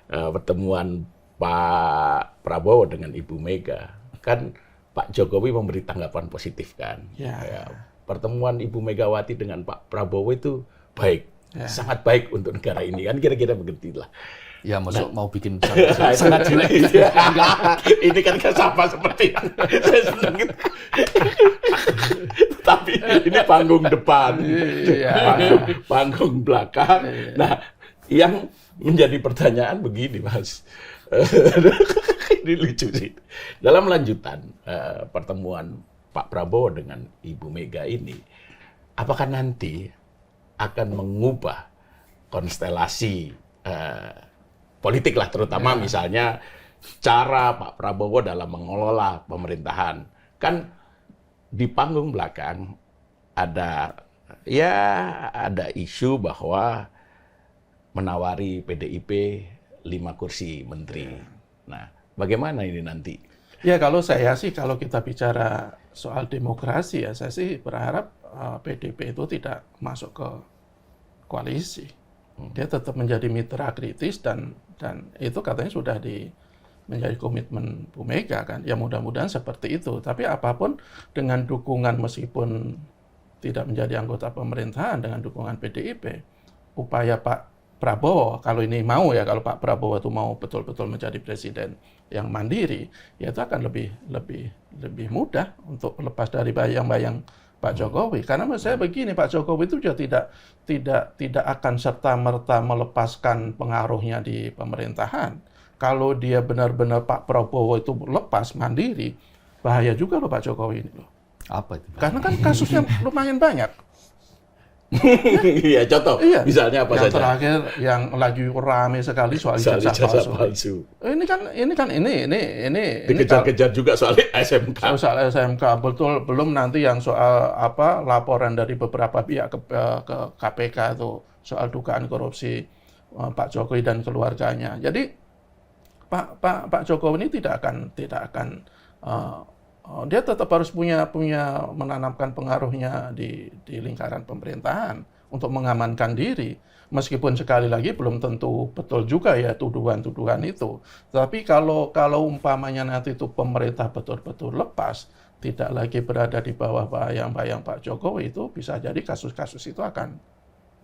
pertemuan Pak Prabowo dengan Ibu Mega, kan Pak Jokowi memberi tanggapan positif kan. Ya, pertemuan Ibu Megawati dengan Pak Prabowo itu baik, sangat baik untuk negara ini kan, kira-kira begitulah. Ya, mau bikin sangat jelek. Ini kan sama seperti saya senang gitu. Tapi ini panggung depan, panggung belakang. Nah, yang menjadi pertanyaan begini, Mas. Ini lucu sih. Dalam lanjutan pertemuan Pak Prabowo dengan Ibu Mega ini, apakah nanti akan mengubah konstelasi politik lah, terutama misalnya cara Pak Prabowo dalam mengelola pemerintahan. Kan di panggung belakang ada isu bahwa menawari PDIP 5 kursi menteri. Nah, bagaimana ini nanti Ya kalau saya sih, kalau kita bicara soal demokrasi ya, saya sih berharap PDIP itu tidak masuk ke koalisi. Dia tetap menjadi mitra kritis dan itu katanya sudah menjadi komitmen Bu Mega kan. Ya mudah-mudahan seperti itu. Tapi apapun dengan dukungan meskipun tidak menjadi anggota pemerintahan dengan dukungan PDIP, upaya Pak Prabowo, kalau ini mau ya, kalau Pak Prabowo itu mau betul-betul menjadi presiden yang mandiri, ya itu akan lebih mudah untuk lepas dari bayang-bayang Pak Jokowi. Karena menurut saya begini, Pak Jokowi itu juga tidak akan serta-merta melepaskan pengaruhnya di pemerintahan. Kalau dia benar-benar Pak Prabowo itu lepas mandiri, bahaya juga loh Pak Jokowi ini loh. Apa itu? Karena kan kasusnya lumayan banyak. Iya, contoh. Iya. Misalnya apa Yang saja? terakhir yang lagi rame sekali soal ijazah palsu. Ini Dikejar-kejar juga soal SMK. soal SMK, betul. Belum nanti yang soal apa laporan dari beberapa pihak ke KPK itu soal dugaan korupsi Pak Jokowi dan keluarganya. Jadi Pak Jokowi ini tidak akan dia tetap harus punya menanamkan pengaruhnya di lingkaran pemerintahan untuk mengamankan diri. Meskipun sekali lagi belum tentu betul juga ya tuduhan-tuduhan itu. Tapi kalau umpamanya nanti itu pemerintah betul-betul lepas, tidak lagi berada di bawah bayang-bayang Pak Jokowi, itu bisa jadi kasus-kasus itu akan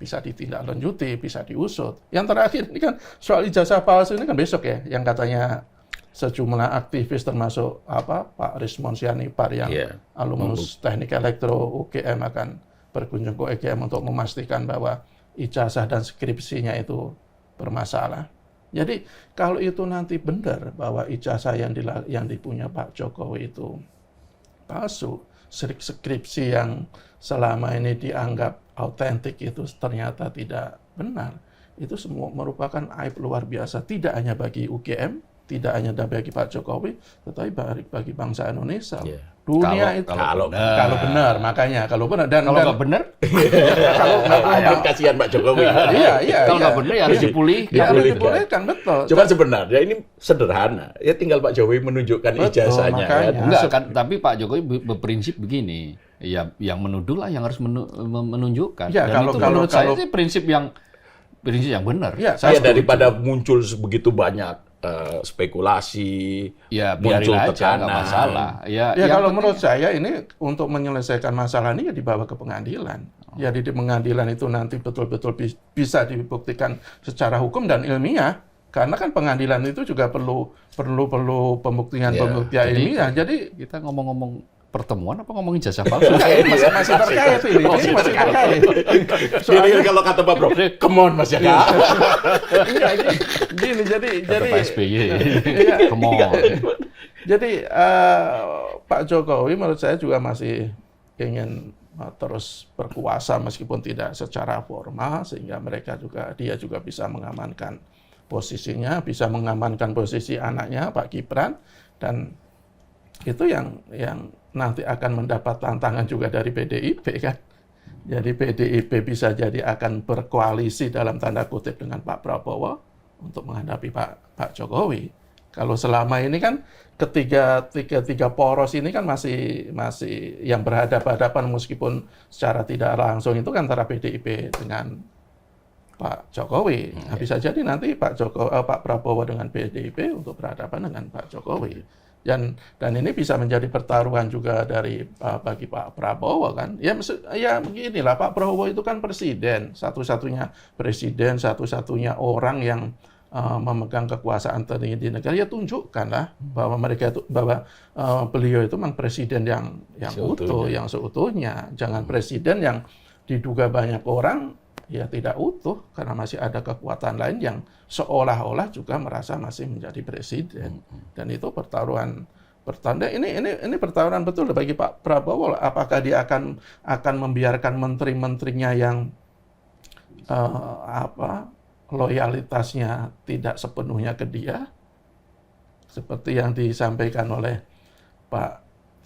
bisa ditindaklanjuti, bisa diusut. Yang terakhir ini kan soal ijazah palsu ini kan besok ya, yang katanya sejumlah aktivis termasuk Pak Rismon Sianipar yang alumnus Teknik Elektro UGM akan berkunjung ke UGM untuk memastikan bahwa ijazah dan skripsinya itu bermasalah. Jadi kalau itu nanti benar bahwa ijazah yang dipunya Pak Jokowi itu palsu, skripsi yang selama ini dianggap autentik itu ternyata tidak benar, itu semua merupakan aib luar biasa, tidak hanya bagi UGM, tidak hanya bagi Pak Jokowi, tetapi bagi bangsa Indonesia. Dunia kalau benar, makanya kalau benar kalau nggak benar, Kan kasihan Pak Jokowi. kalau nggak benar ya harus dipulihkan. Ya, harus dipulihkan, betul. Cuma sebenarnya ini sederhana. Ya tinggal Pak Jokowi menunjukkan ijazahnya. makanya. Kan? Enggak kan, tapi Pak Jokowi berprinsip begini, ya yang menuduh lah yang harus menunjukkan. Ya, Dan itu menurut saya kalau sih prinsip yang benar. Ya, Saya daripada muncul begitu banyak spekulasi, Ya biarin muncul aja, tekanan. nggak masalah. Ya kalau penting- menurut saya ini untuk menyelesaikan masalah ini ya dibawa ke pengadilan. Ya di pengadilan itu nanti betul-betul bisa dibuktikan secara hukum dan ilmiah. Karena kan pengadilan itu juga perlu pembuktian ilmiah. Jadi kita ngomong-ngomong pertemuan apa ngomongin jasa palsu? masih terkait ini. Ini masih terkait. Jadi kalau kata Pak Bro, come on Mas Jaka. Iya, gini jadi Pak SBY. Come on. Jadi Pak Jokowi menurut saya juga masih ingin terus berkuasa meskipun tidak secara formal, sehingga dia juga bisa mengamankan posisinya, bisa mengamankan posisi anaknya Pak Gibran, dan itu yang nanti akan mendapat tantangan juga dari PDIP kan. Jadi PDIP bisa jadi akan berkoalisi dalam tanda kutip dengan Pak Prabowo untuk menghadapi Pak Jokowi. Kalau selama ini kan tiga poros ini kan masih yang berhadapan-hadapan meskipun secara tidak langsung itu kan antara PDIP dengan Pak Jokowi. Nah, bisa jadi nanti Pak Prabowo dengan PDIP untuk berhadapan dengan Pak Jokowi. Dan ini bisa menjadi pertaruhan juga bagi Pak Prabowo kan. Ya beginilah, Pak Prabowo itu kan satu-satunya satu-satunya orang yang memegang kekuasaan tertinggi di negara. Ya tunjukkanlah bahwa beliau itu memang presiden yang utuh, yang seutuhnya. Jangan presiden yang diduga banyak orang ya tidak utuh karena masih ada kekuatan lain yang seolah-olah juga merasa masih menjadi presiden. Dan itu pertaruhan ini pertaruhan betul bagi Pak Prabowo. Apakah dia akan membiarkan menteri-menterinya yang loyalitasnya tidak sepenuhnya ke dia, seperti yang disampaikan oleh Pak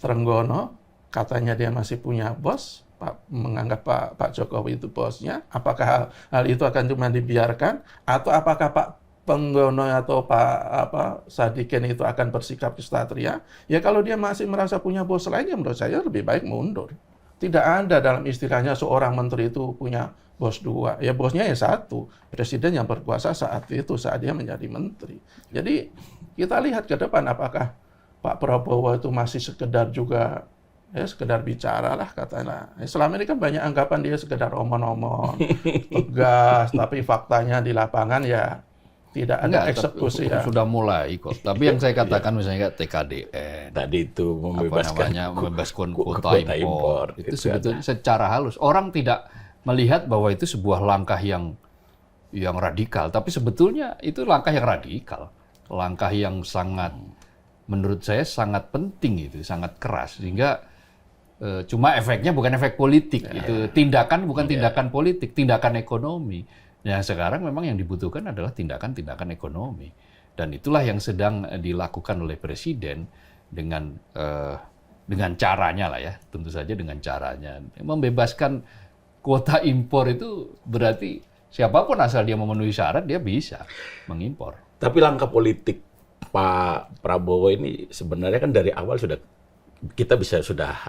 Trenggono, katanya dia masih punya bos, menganggap Pak Jokowi itu bosnya. Apakah hal itu akan cuma dibiarkan, atau apakah Pak Penggono atau Pak Sadikin itu akan bersikap kesatria, ya kalau dia masih merasa punya bos lain, ya menurut saya lebih baik mundur. Tidak ada dalam istilahnya seorang menteri itu punya bos dua. Ya bosnya ya satu, presiden yang berkuasa saat itu, saat dia menjadi menteri. Jadi kita lihat ke depan apakah Pak Prabowo itu masih sekedar juga ya sekedar bicara lah katanya. Selama ini kan banyak anggapan dia sekedar omong-omong, tegas, tapi faktanya di lapangan ya tidak ada eksekusi ya. Sudah mulai kok. Tapi yang saya katakan misalnya TKDN. Tadi itu membebaskan kuota impor. Itu sebetulnya secara halus. Orang tidak melihat bahwa itu sebuah langkah yang radikal. Tapi sebetulnya itu langkah yang radikal. Langkah yang sangat, menurut saya sangat penting itu, sangat keras. Sehingga cuma efeknya bukan efek politik. Itu tindakan bukan tindakan politik, tindakan ekonomi. Nah, sekarang memang yang dibutuhkan adalah tindakan-tindakan ekonomi. Dan itulah yang sedang dilakukan oleh Presiden dengan caranya lah ya, tentu saja dengan caranya. Membebaskan kuota impor itu berarti siapapun asal dia memenuhi syarat, dia bisa mengimpor. Tapi langkah politik Pak Prabowo ini sebenarnya kan dari awal kita sudah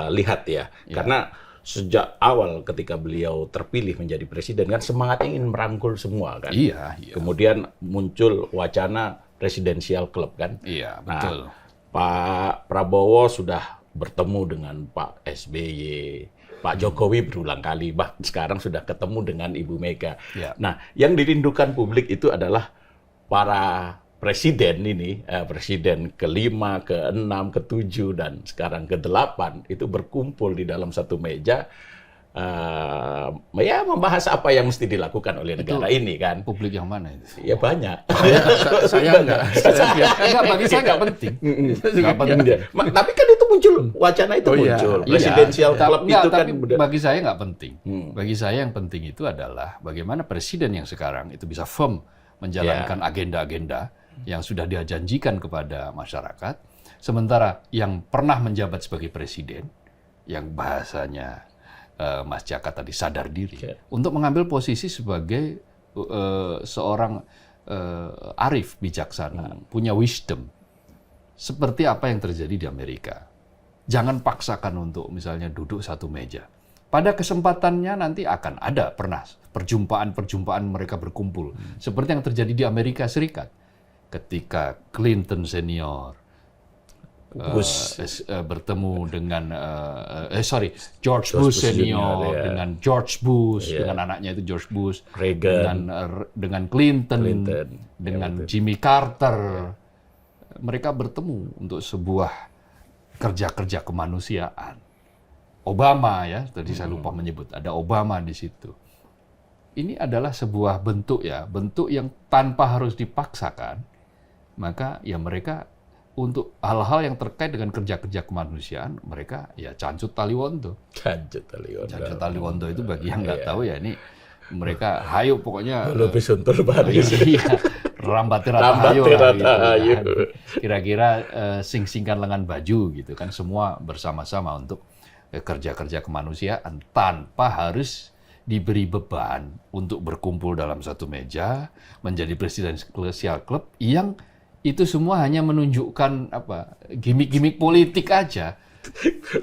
lihat ya. Karena sejak awal ketika beliau terpilih menjadi presiden kan semangatnya ingin merangkul semua kan. Iya. Kemudian muncul wacana presidensial club kan. Iya, betul. Nah, Pak Prabowo sudah bertemu dengan Pak SBY, Pak Jokowi berulang kali, bahkan sekarang sudah ketemu dengan Ibu Mega. Ya. Nah, yang dirindukan publik itu adalah para presiden ini, presiden ke-5, ke-6, ke-7, dan sekarang ke-8 itu berkumpul di dalam satu meja, ya membahas apa yang mesti dilakukan oleh negara itu ini kan. Publik yang mana itu? Ya banyak. Saya enggak. Enggak, bagi saya enggak penting. Enggak penting. Tapi kan itu muncul, wacana itu muncul. Presidensial club itu kan. Tapi bagi saya nggak penting. Bagi saya yang penting itu adalah bagaimana presiden yang sekarang itu bisa firm menjalankan agenda-agenda yang sudah dia janjikan kepada masyarakat, sementara yang pernah menjabat sebagai presiden, yang bahasanya Mas Jaka tadi sadar diri, untuk mengambil posisi sebagai seorang arif bijaksana, punya wisdom, seperti apa yang terjadi di Amerika. Jangan paksakan untuk misalnya duduk satu meja. Pada kesempatannya nanti akan ada pernah perjumpaan-perjumpaan mereka berkumpul, seperti yang terjadi di Amerika Serikat. Ketika Clinton senior bertemu dengan George Bush senior dengan George Bush, dengan anaknya itu George Bush, Reagan, dengan Clinton, dengan Jimmy Carter, mereka bertemu untuk sebuah kerja-kerja kemanusiaan. Obama ya, tadi saya lupa menyebut, ada Obama di situ. Ini adalah sebuah bentuk yang tanpa harus dipaksakan. Maka ya mereka untuk hal-hal yang terkait dengan kerja-kerja kemanusiaan, mereka ya Cancut Taliwondo. Cancut Taliwondo itu bagi yang nggak tahu ya, ini mereka hayo pokoknya lebih suntur baris. Iya, rambati rata hayo. Kira-kira sing-singkan lengan baju gitu kan, semua bersama-sama untuk kerja-kerja kemanusiaan tanpa harus diberi beban untuk berkumpul dalam satu meja menjadi presidensial club yang itu semua hanya menunjukkan gimmick-gimmick politik aja.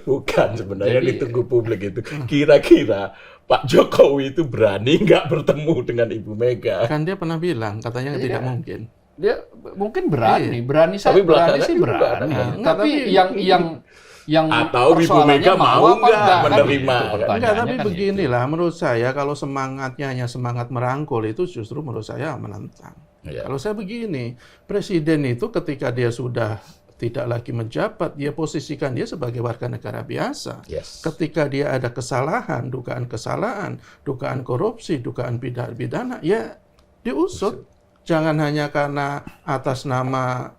Bukan, sebenarnya ditunggu publik itu. Kira-kira Pak Jokowi itu berani nggak bertemu dengan Ibu Mega? Kan dia pernah bilang, katanya tidak mungkin. Dia mungkin berani sih berani. Tapi yang atau Ibu Mega mau nggak menerima? Enggak, tapi beginilah, menurut saya kalau semangatnya hanya semangat merangkul itu justru menurut saya menentang. Kalau saya begini, presiden itu ketika dia sudah tidak lagi menjabat, dia posisikan dia sebagai warga negara biasa. Ketika dia ada kesalahan, dugaan kesalahan, dugaan korupsi, dugaan pidana, ya diusut. Jangan hanya karena atas nama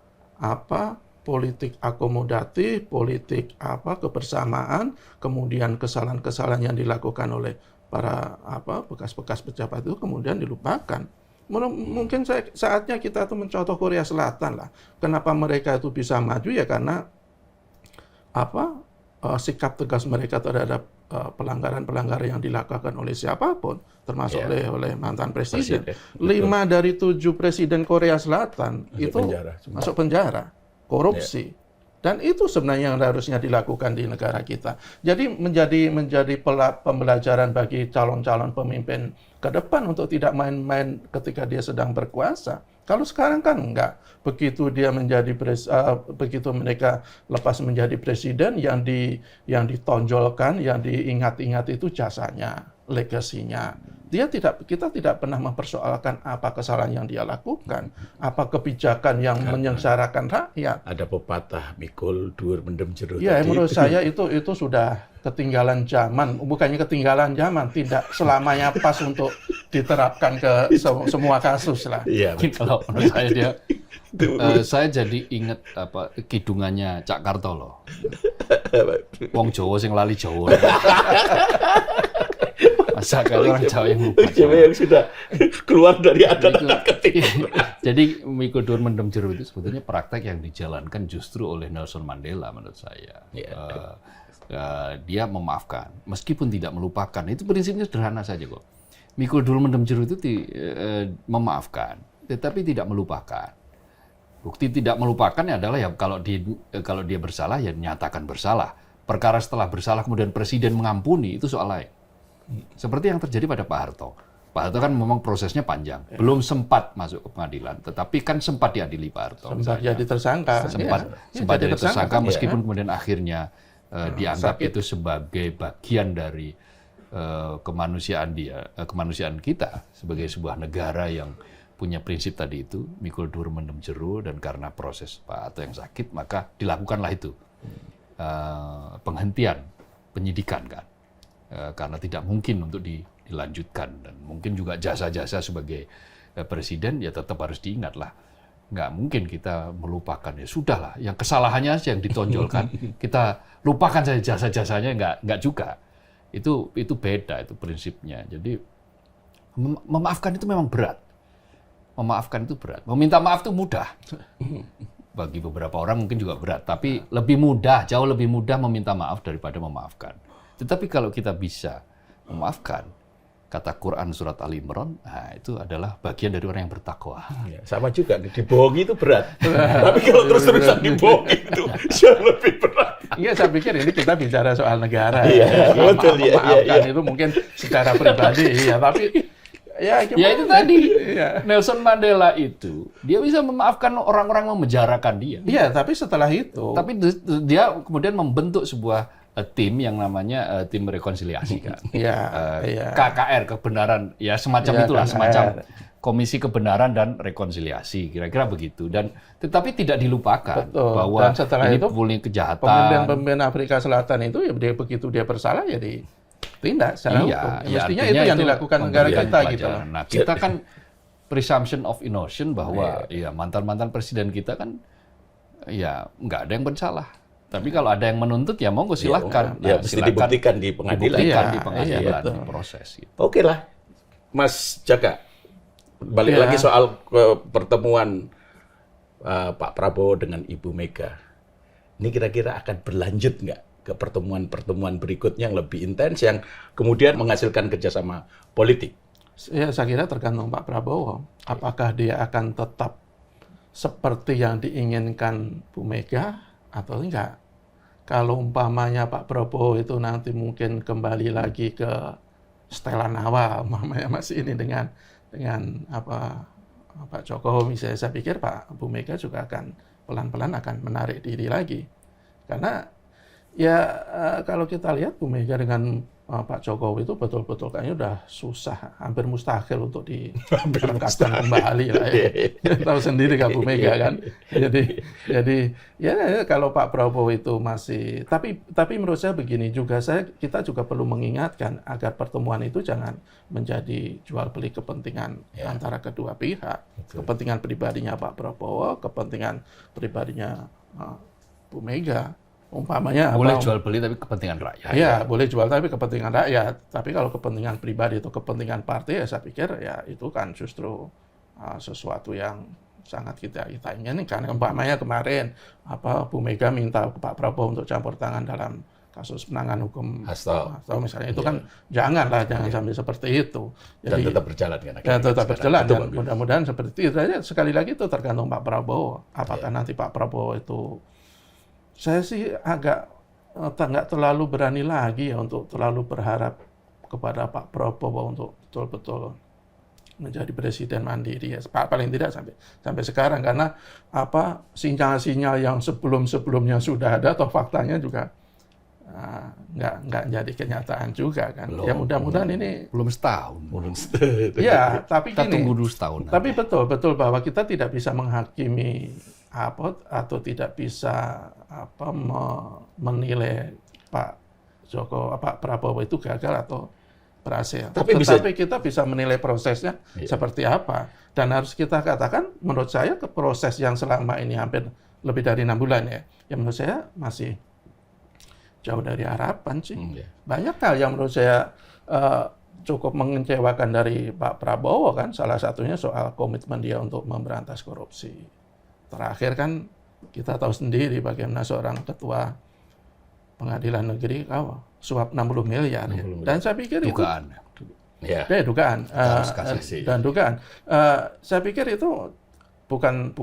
politik akomodatif, politik kebersamaan, kemudian kesalahan-kesalahan yang dilakukan oleh para bekas-bekas pejabat itu kemudian dilupakan. Mungkin saatnya kita tuh mencontoh Korea Selatan lah. Kenapa mereka itu bisa maju ya karena sikap tegas mereka terhadap pelanggaran-pelanggaran yang dilakukan oleh siapapun, termasuk oleh mantan presiden. Presiden. 5 dari 7 presiden Korea Selatan itu masuk penjara, korupsi. Dan itu sebenarnya yang harusnya dilakukan di negara kita. Jadi menjadi pembelajaran bagi calon-calon pemimpin ke depan untuk tidak main-main ketika dia sedang berkuasa. Kalau sekarang kan enggak. Begitu begitu mereka lepas menjadi presiden, yang ditonjolkan, yang diingat-ingat itu jasanya, legasinya. Kita tidak pernah mempersoalkan apa kesalahan yang dia lakukan, apa kebijakan yang menyengsarakan rakyat. Ada pepatah mikul dur mendem jeruk. Ya, menurut saya itu sudah ketinggalan zaman. Bukannya ketinggalan zaman, tidak selamanya pas untuk diterapkan ke semua kasus lah. Iya, Kalau menurut saya saya jadi ingat kidungannya Cak Kartolo. Wong Jawa sing lali Jawa. Masa kalau orang Jawa yang lupa. Jawa yang sudah keluar dari adat-adat ketik. Jadi mikul dur mendem jeruk itu sebetulnya praktek yang dijalankan justru oleh Nelson Mandela menurut saya. Dia memaafkan, meskipun tidak melupakan. Itu prinsipnya sederhana saja kok. Mikul dur mendem jeruk itu memaafkan, tetapi tidak melupakan. Bukti tidak melupakannya adalah ya kalau dia bersalah ya nyatakan bersalah. Perkara setelah bersalah kemudian presiden mengampuni itu soal lain. Seperti yang terjadi pada Pak Harto. Pak Harto kan memang prosesnya panjang, belum sempat masuk ke pengadilan, tetapi kan sempat diadili Pak Harto. Sempat jadi tersangka. Sempat jadi tersangka meskipun kemudian akhirnya dianggap itu sebagai bagian dari kemanusiaan kita sebagai sebuah negara yang punya prinsip tadi itu, mikul dur mendem jeru, dan karena proses Pak Harto yang sakit maka dilakukanlah itu penghentian penyidikan kan. Karena tidak mungkin untuk dilanjutkan, dan mungkin juga jasa-jasa sebagai presiden ya tetap harus diingat lah. Nggak mungkin kita melupakan, ya sudahlah, yang kesalahannya aja yang ditonjolkan, kita lupakan saja jasa-jasanya, nggak juga. Itu beda, itu prinsipnya. Jadi memaafkan itu memang berat. Memaafkan itu berat. Meminta maaf itu mudah. Bagi beberapa orang mungkin juga berat, tapi jauh lebih mudah meminta maaf daripada memaafkan. Tetapi kalau kita bisa memaafkan, kata Quran surat Ali Imran, nah itu adalah bagian dari orang yang bertakwa. Ya, sama juga, dibohongi itu berat. Tapi kalau terus-terusan dibohongi itu jauh lebih berat. Iya, saya pikir ini kita bicara soal negara. Iya, betul. Memaafkan itu mungkin secara pribadi, ya, tapi ya itu tadi. Nelson Mandela itu, dia bisa memaafkan orang-orang memenjarakan dia. Iya, tapi setelah itu. Tapi dia kemudian membentuk sebuah tim yang namanya tim rekonsiliasi kan. KKR, kebenaran, ya semacam itulah, KKR. Semacam komisi kebenaran dan rekonsiliasi, kira-kira begitu. Dan tetapi tidak dilupakan bahwa dan setelah ini punya kejahatan. Pemimpin Afrika Selatan itu ya begitu dia bersalah ya ditindak secara hukum. Mestinya itu yang dilakukan negara kita gitu. Nah, kita kan presumption of innocence bahwa ya mantan-mantan presiden kita kan ya nggak ada yang bersalah. Tapi kalau ada yang menuntut ya monggo silahkan. Ya, mesti dibuktikan di pengadilan. Di proses. Gitu. Oke lah, Mas Jaka. Balik lagi soal pertemuan Pak Prabowo dengan Ibu Mega. Ini kira-kira akan berlanjut nggak ke pertemuan-pertemuan berikutnya yang lebih intens, yang kemudian menghasilkan kerjasama politik? Ya, saya kira tergantung Pak Prabowo. Apakah dia akan tetap seperti yang diinginkan Bu Mega atau enggak. Kalau umpamanya Pak Prabowo itu nanti mungkin kembali lagi ke setelan awal, umpamanya masih ini dengan Pak Jokowi, saya pikir Pak Bu Mega juga akan pelan-pelan akan menarik diri lagi. Karena ya kalau kita lihat Bu Mega dengan Pak Jokowi itu betul-betul kayaknya udah susah, hampir mustahil untuk dilengkapkan kembali lah ya. Tahu sendiri kan Bu Mega kan. Jadi ya kalau Pak Prabowo itu masih, tapi menurut saya begini juga, kita juga perlu mengingatkan agar pertemuan itu jangan menjadi jual beli kepentingan antara kedua pihak. Betul. Kepentingan pribadinya Pak Prabowo, kepentingan pribadinya Bu Mega. Umpamanya boleh jual beli tapi kepentingan rakyat. Ya, boleh jual tapi kepentingan rakyat. Tapi kalau kepentingan pribadi atau kepentingan partai, ya saya pikir ya itu kan justru sesuatu yang sangat kita inginkan. Umpamanya kemarin Bu Mega minta Pak Prabowo untuk campur tangan dalam kasus penanganan hukum Hasto misalnya itu kan jangan sampai seperti itu. Jadi, dan tetap berjalan kan? Dan tetap berjalan dan mudah-mudahan seperti itu. Jadi sekali lagi itu tergantung Pak Prabowo. Apakah nanti Pak Prabowo itu, saya sih agak nggak terlalu berani lagi ya untuk terlalu berharap kepada Pak Prabowo untuk betul-betul menjadi presiden mandiri ya, paling tidak sampai sekarang, karena sinyal-sinyal yang sebelumnya sudah ada atau faktanya juga nggak jadi kenyataan juga kan. Ya mudah-mudahan ini belum setahun. Ya, tapi kita tunggu dulu setahun. Tapi betul bahwa kita tidak bisa menghakimi atau tidak bisa menilai Pak Prabowo itu gagal atau berhasil. Tetapi kita bisa menilai prosesnya seperti apa. Dan harus kita katakan, menurut saya proses yang selama ini hampir lebih dari 6 bulan ya menurut saya masih jauh dari harapan sih. Banyak hal yang menurut saya cukup mengecewakan dari Pak Prabowo kan. Salah satunya soal komitmen dia untuk memberantas korupsi. Terakhir kan kita tahu sendiri bagaimana seorang ketua pengadilan negeri suap 60 miliar. Ya. Dan saya pikir dugaan. Dugaan. Dan dugaan. Saya pikir itu bukan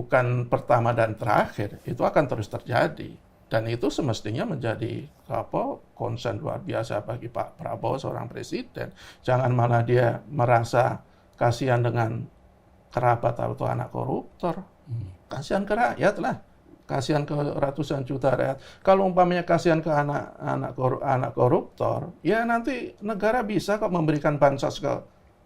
pertama dan terakhir. Itu akan terus terjadi. Dan itu semestinya menjadi concern luar biasa bagi Pak Prabowo seorang presiden. Jangan malah dia merasa kasihan dengan kerabat atau anak koruptor. Kasihan ke rakyat lah. Kasihan ke ratusan juta rakyat. Kalau umpamanya kasihan ke anak koruptor, ya nanti negara bisa kok memberikan bansos ke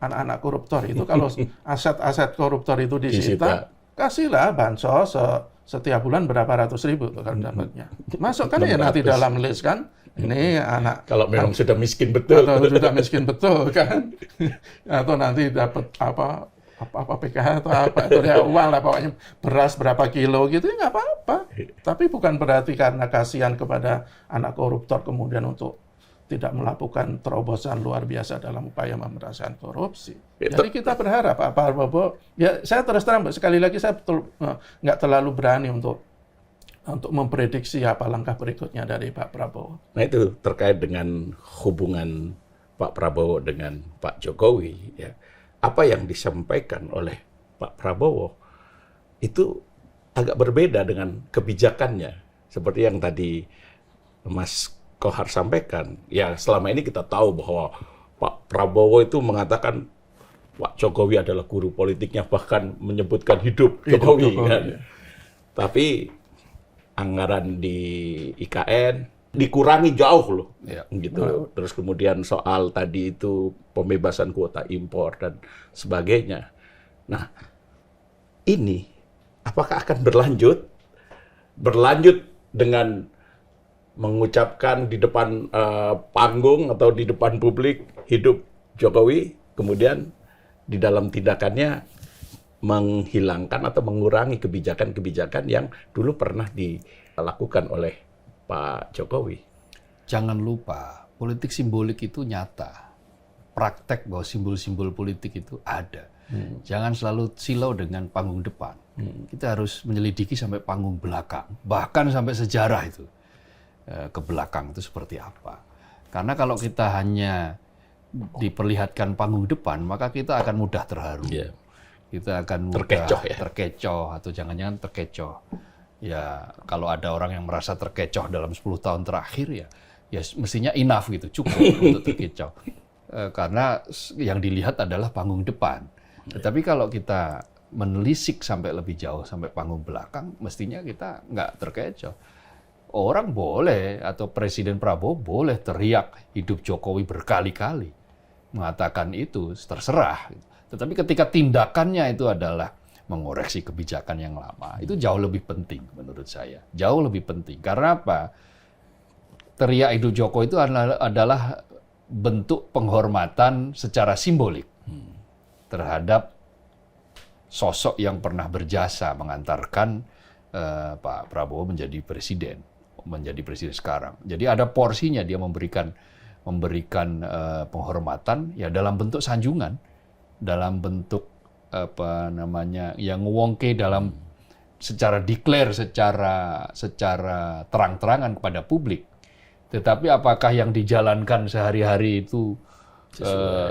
anak-anak koruptor itu. Kalau aset-aset koruptor itu disita, kasihlah bansos setiap bulan berapa ratus ribu kalau dapatnya. Masukkan ya nanti dalam list kan. Ini anak kalau memang sudah miskin betul. Atau sudah miskin betul kan. Atau nanti dapat apa PKH atau apa itu ya uang lah, pokoknya beras berapa kilo gitu ya nggak apa-apa. Tapi bukan berarti karena kasihan kepada anak koruptor kemudian untuk tidak melakukan terobosan luar biasa dalam upaya memberantas korupsi. Jadi kita berharap Pak Prabowo, ya saya terus terang sekali lagi saya nggak terlalu berani untuk memprediksi apa langkah berikutnya dari Pak Prabowo. Nah itu terkait dengan hubungan Pak Prabowo dengan Pak Jokowi ya. Apa yang disampaikan oleh Pak Prabowo itu agak berbeda dengan kebijakannya. Seperti yang tadi Mas Kohar sampaikan. Ya selama ini kita tahu bahwa Pak Prabowo itu mengatakan Pak Jokowi adalah guru politiknya, bahkan menyebutkan hidup Jokowi. Kan? Ya. Tapi anggaran di IKN dikurangi jauh loh, gitu. Terus kemudian soal tadi itu pembebasan kuota impor dan sebagainya. Nah, ini apakah akan berlanjut dengan mengucapkan di depan panggung atau di depan publik hidup Jokowi, kemudian di dalam tindakannya menghilangkan atau mengurangi kebijakan-kebijakan yang dulu pernah dilakukan oleh Pak Jokowi. Jangan lupa, politik simbolik itu nyata. Praktek bahwa simbol-simbol politik itu ada. Jangan selalu silau dengan panggung depan. Kita harus menyelidiki sampai panggung belakang. Bahkan sampai sejarah itu. Ke belakang itu seperti apa. Karena kalau kita hanya diperlihatkan panggung depan, maka kita akan mudah terharu. Kita akan mudah terkecoh atau jangan-jangan terkecoh. Ya, kalau ada orang yang merasa terkecoh dalam 10 tahun terakhir ya mestinya enough gitu, cukup untuk terkecoh. Karena yang dilihat adalah panggung depan. Tetapi kalau kita menelisik sampai lebih jauh, sampai panggung belakang, mestinya kita nggak terkecoh. Orang boleh, atau Presiden Prabowo boleh teriak hidup Jokowi berkali-kali. Mengatakan itu, terserah. Tetapi ketika tindakannya itu adalah mengoreksi kebijakan yang lama, itu jauh lebih penting menurut saya. Jauh lebih penting. Karena apa? Teriak hidup Jokowi itu adalah bentuk penghormatan secara simbolik terhadap sosok yang pernah berjasa mengantarkan Pak Prabowo menjadi presiden sekarang. Jadi ada porsinya dia memberikan penghormatan ya dalam bentuk sanjungan, dalam bentuk yang ngewongke dalam secara declare, secara terang-terangan kepada publik Tetapi apakah yang dijalankan sehari-hari itu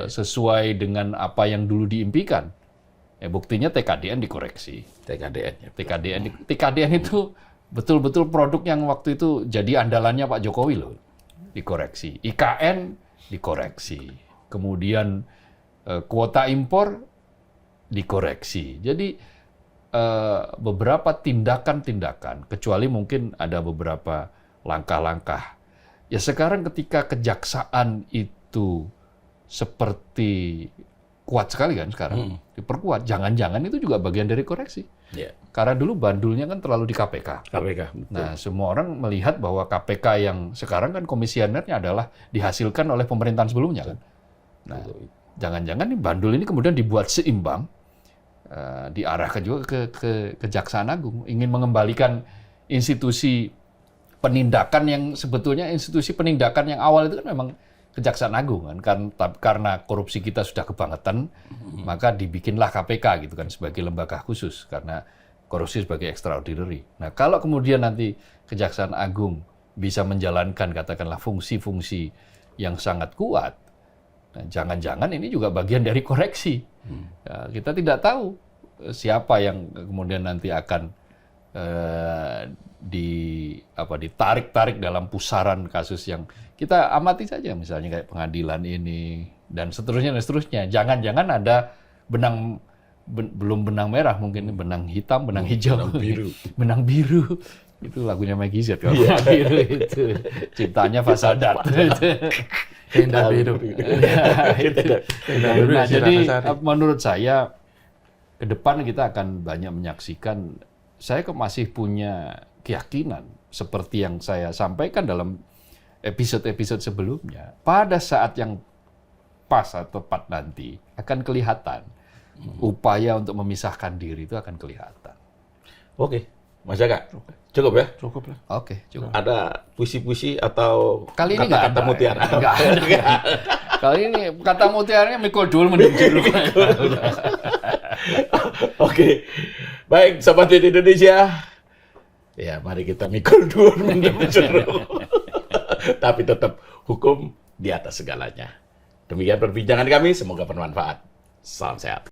sesuai dengan apa yang dulu diimpikan? Buktinya TKDN dikoreksi. TKDN itu betul-betul produk yang waktu itu jadi andalannya Pak Jokowi loh. Dikoreksi. IKN dikoreksi. Kemudian kuota impor dikoreksi. Jadi beberapa tindakan-tindakan, kecuali mungkin ada beberapa langkah-langkah. Ya sekarang ketika kejaksaan itu seperti kuat sekali kan sekarang, diperkuat. Jangan-jangan itu juga bagian dari koreksi. Yeah. Karena dulu bandulnya kan terlalu di KPK. Betul. Nah, semua orang melihat bahwa KPK yang sekarang kan komisionernya adalah dihasilkan oleh pemerintahan sebelumnya kan. Nah, jangan-jangan nih bandul ini kemudian dibuat seimbang, diarahkan juga ke Kejaksaan Agung, ingin mengembalikan institusi penindakan yang sebetulnya institusi penindakan yang awal itu kan memang Kejaksaan Agung kan, karena korupsi kita sudah kebangetan, maka dibikinlah KPK gitu kan sebagai lembaga khusus karena korupsi sebagai extraordinary. Nah, kalau kemudian nanti Kejaksaan Agung bisa menjalankan katakanlah fungsi-fungsi yang sangat kuat, nah, jangan-jangan ini juga bagian dari koreksi. Ya, kita tidak tahu siapa yang kemudian nanti akan ditarik-tarik dalam pusaran kasus yang kita amati saja, misalnya kayak pengadilan ini dan seterusnya. Jangan-jangan ada belum benang merah, mungkin benang hitam, benang hijau, benang biru. Itu lagunya Maggie Z kalau benang biru itu ciptanya Fasadat. Indah biru. Nah, jadi menurut saya ke depan kita akan banyak menyaksikan. Saya masih punya keyakinan seperti yang saya sampaikan dalam episode-episode sebelumnya. Pada saat yang pas atau tepat nanti akan kelihatan upaya untuk memisahkan diri itu akan kelihatan. Oke, Mas Jaka, cukup ya? Cukup lah. Oke, cukup. Ada puisi-puisi atau kali ini kata mutiara? Nggak ada. Kali ini kata mutiaranya mikul dulu mending. Oke, baik Sobat di Indonesia. Ya, mari kita mikul dulu minum jeruk. Tapi tetap hukum di atas segalanya. Demikian perbincangan kami, semoga bermanfaat. Salam sehat.